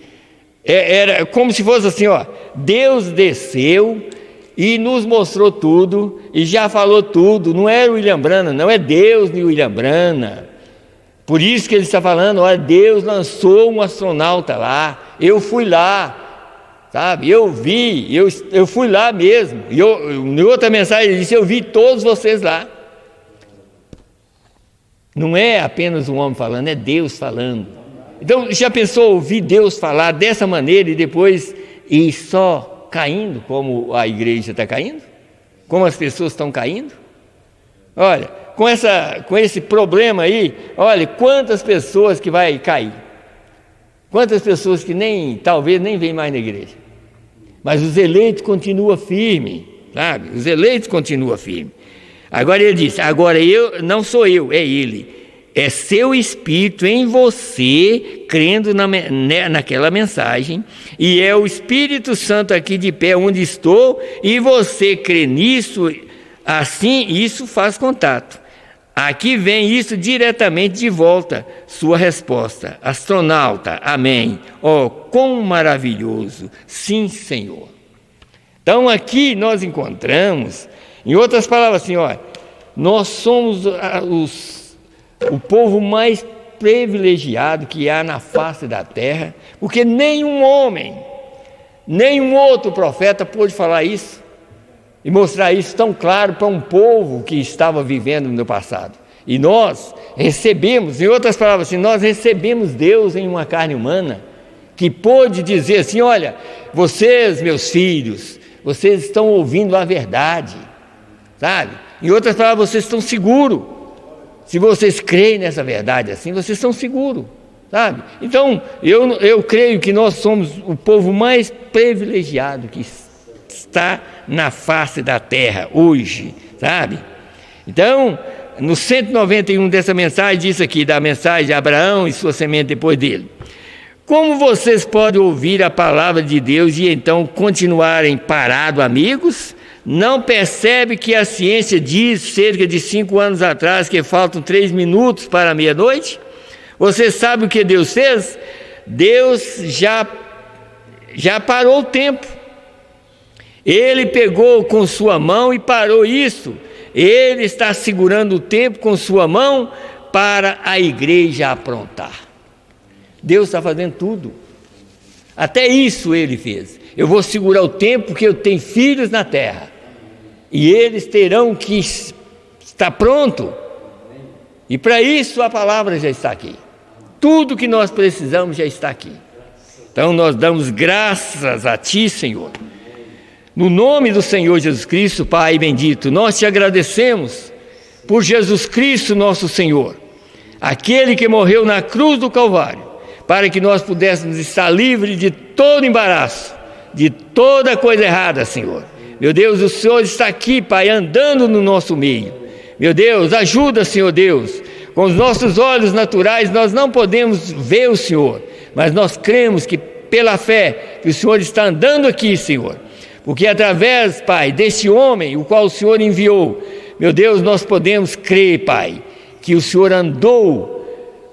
era como se fosse assim, Deus desceu e nos mostrou tudo e já falou tudo. Não era o William Branham, não é Deus nem o William Branham. Por isso que ele está falando, Deus lançou um astronauta lá, eu fui lá, sabe? Eu vi, eu fui lá mesmo. E em outra mensagem ele disse, eu vi todos vocês lá. Não é apenas um homem falando, é Deus falando. Então, já pensou ouvir Deus falar dessa maneira e depois ir só caindo, como a igreja está caindo? Como as pessoas estão caindo? Olha, com esse problema aí, olha, quantas pessoas que vai cair. Quantas pessoas que talvez nem vêm mais na igreja. Mas os eleitos continuam firmes, sabe? Os eleitos continuam firmes. Agora ele disse, agora não sou eu, é ele. é seu Espírito em você, crendo naquela mensagem, e é o Espírito Santo aqui de pé onde estou, e você crê nisso, assim isso faz contato. Aqui vem isso diretamente de volta, sua resposta. Astronauta, amém. Oh, quão maravilhoso, sim, Senhor. Então aqui nós encontramos, em outras palavras assim, ó, nós somos o povo mais privilegiado que há na face da terra, porque nenhum homem, nenhum outro profeta pôde falar isso e mostrar isso tão claro para um povo que estava vivendo no passado. E nós recebemos, em outras palavras assim, nós recebemos Deus em uma carne humana, que pôde dizer assim, olha, vocês, meus filhos, vocês estão ouvindo a verdade, sabe? Em outras palavras, vocês estão seguros. Se vocês creem nessa verdade assim, vocês estão seguros, sabe? Então, eu creio que nós somos o povo mais privilegiado que está na face da terra hoje, sabe? Então, no 191 dessa mensagem, diz aqui, da mensagem de Abraão e sua semente depois dele. Como vocês podem ouvir a palavra de Deus e então continuarem parados, amigos? Não percebe que a ciência diz, cerca de 5 anos atrás, que faltam 3 minutos para a meia-noite? Você sabe o que Deus fez? Deus já parou o tempo. Ele pegou com sua mão e parou isso. Ele está segurando o tempo com sua mão para a igreja aprontar. Deus está fazendo tudo. Até isso Ele fez. Eu vou segurar o tempo porque eu tenho filhos na terra. E eles terão que estar pronto. E para isso a palavra já está aqui. Tudo que nós precisamos já está aqui. Então nós damos graças a Ti, Senhor. No nome do Senhor Jesus Cristo, Pai bendito, nós Te agradecemos por Jesus Cristo, nosso Senhor. Aquele que morreu na cruz do Calvário, para que nós pudéssemos estar livres de todo embaraço, de toda coisa errada, Senhor. Meu Deus, o Senhor está aqui, Pai, andando no nosso meio. Meu Deus, ajuda, Senhor Deus. Com os nossos olhos naturais nós não podemos ver o Senhor, mas nós cremos que pela fé que o Senhor está andando aqui, Senhor. Porque através, Pai, desse homem, o qual o Senhor enviou, meu Deus, nós podemos crer, Pai, que o Senhor andou,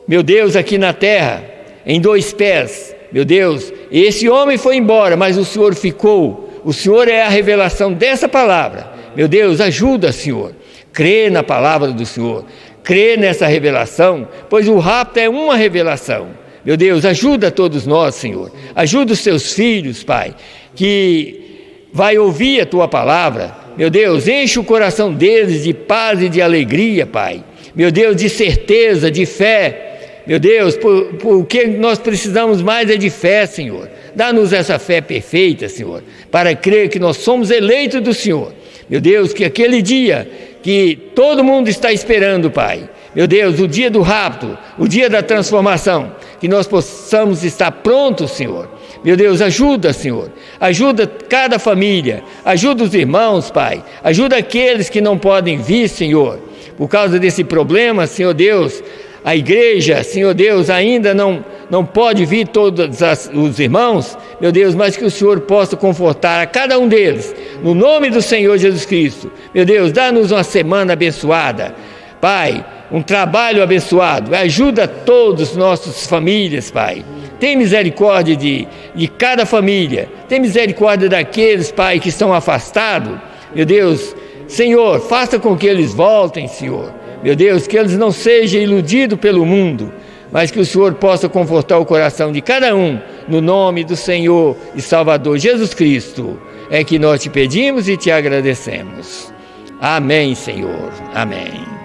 meu Deus, aqui na terra, em 2 pés, meu Deus. Esse homem foi embora, mas o Senhor ficou. O Senhor é a revelação dessa palavra. Meu Deus, ajuda, Senhor. Crê na palavra do Senhor. Crê nessa revelação, pois o rapto é uma revelação. Meu Deus, ajuda todos nós, Senhor. Ajuda os Teus filhos, Pai, que vai ouvir a Tua palavra. Meu Deus, enche o coração deles de paz e de alegria, Pai. Meu Deus, de certeza, de fé. Meu Deus, o que nós precisamos mais é de fé, Senhor. Dá-nos essa fé perfeita, Senhor, para crer que nós somos eleitos do Senhor. Meu Deus, que aquele dia que todo mundo está esperando, Pai, meu Deus, o dia do rapto, o dia da transformação, que nós possamos estar prontos, Senhor. Meu Deus, ajuda, Senhor, ajuda cada família, ajuda os irmãos, Pai, ajuda aqueles que não podem vir, Senhor, por causa desse problema, Senhor Deus. A igreja, Senhor Deus, ainda não pode vir todos os irmãos, meu Deus, mas que o Senhor possa confortar a cada um deles, no nome do Senhor Jesus Cristo. Meu Deus, dá-nos uma semana abençoada, Pai, um trabalho abençoado, ajuda todos os nossos famílias, Pai. Tem misericórdia de cada família, tem misericórdia daqueles, Pai, que estão afastados, meu Deus. Senhor, faça com que eles voltem, Senhor. Meu Deus, que eles não sejam iludidos pelo mundo, mas que o Senhor possa confortar o coração de cada um, no nome do Senhor e Salvador Jesus Cristo, é que nós te pedimos e te agradecemos. Amém, Senhor. Amém.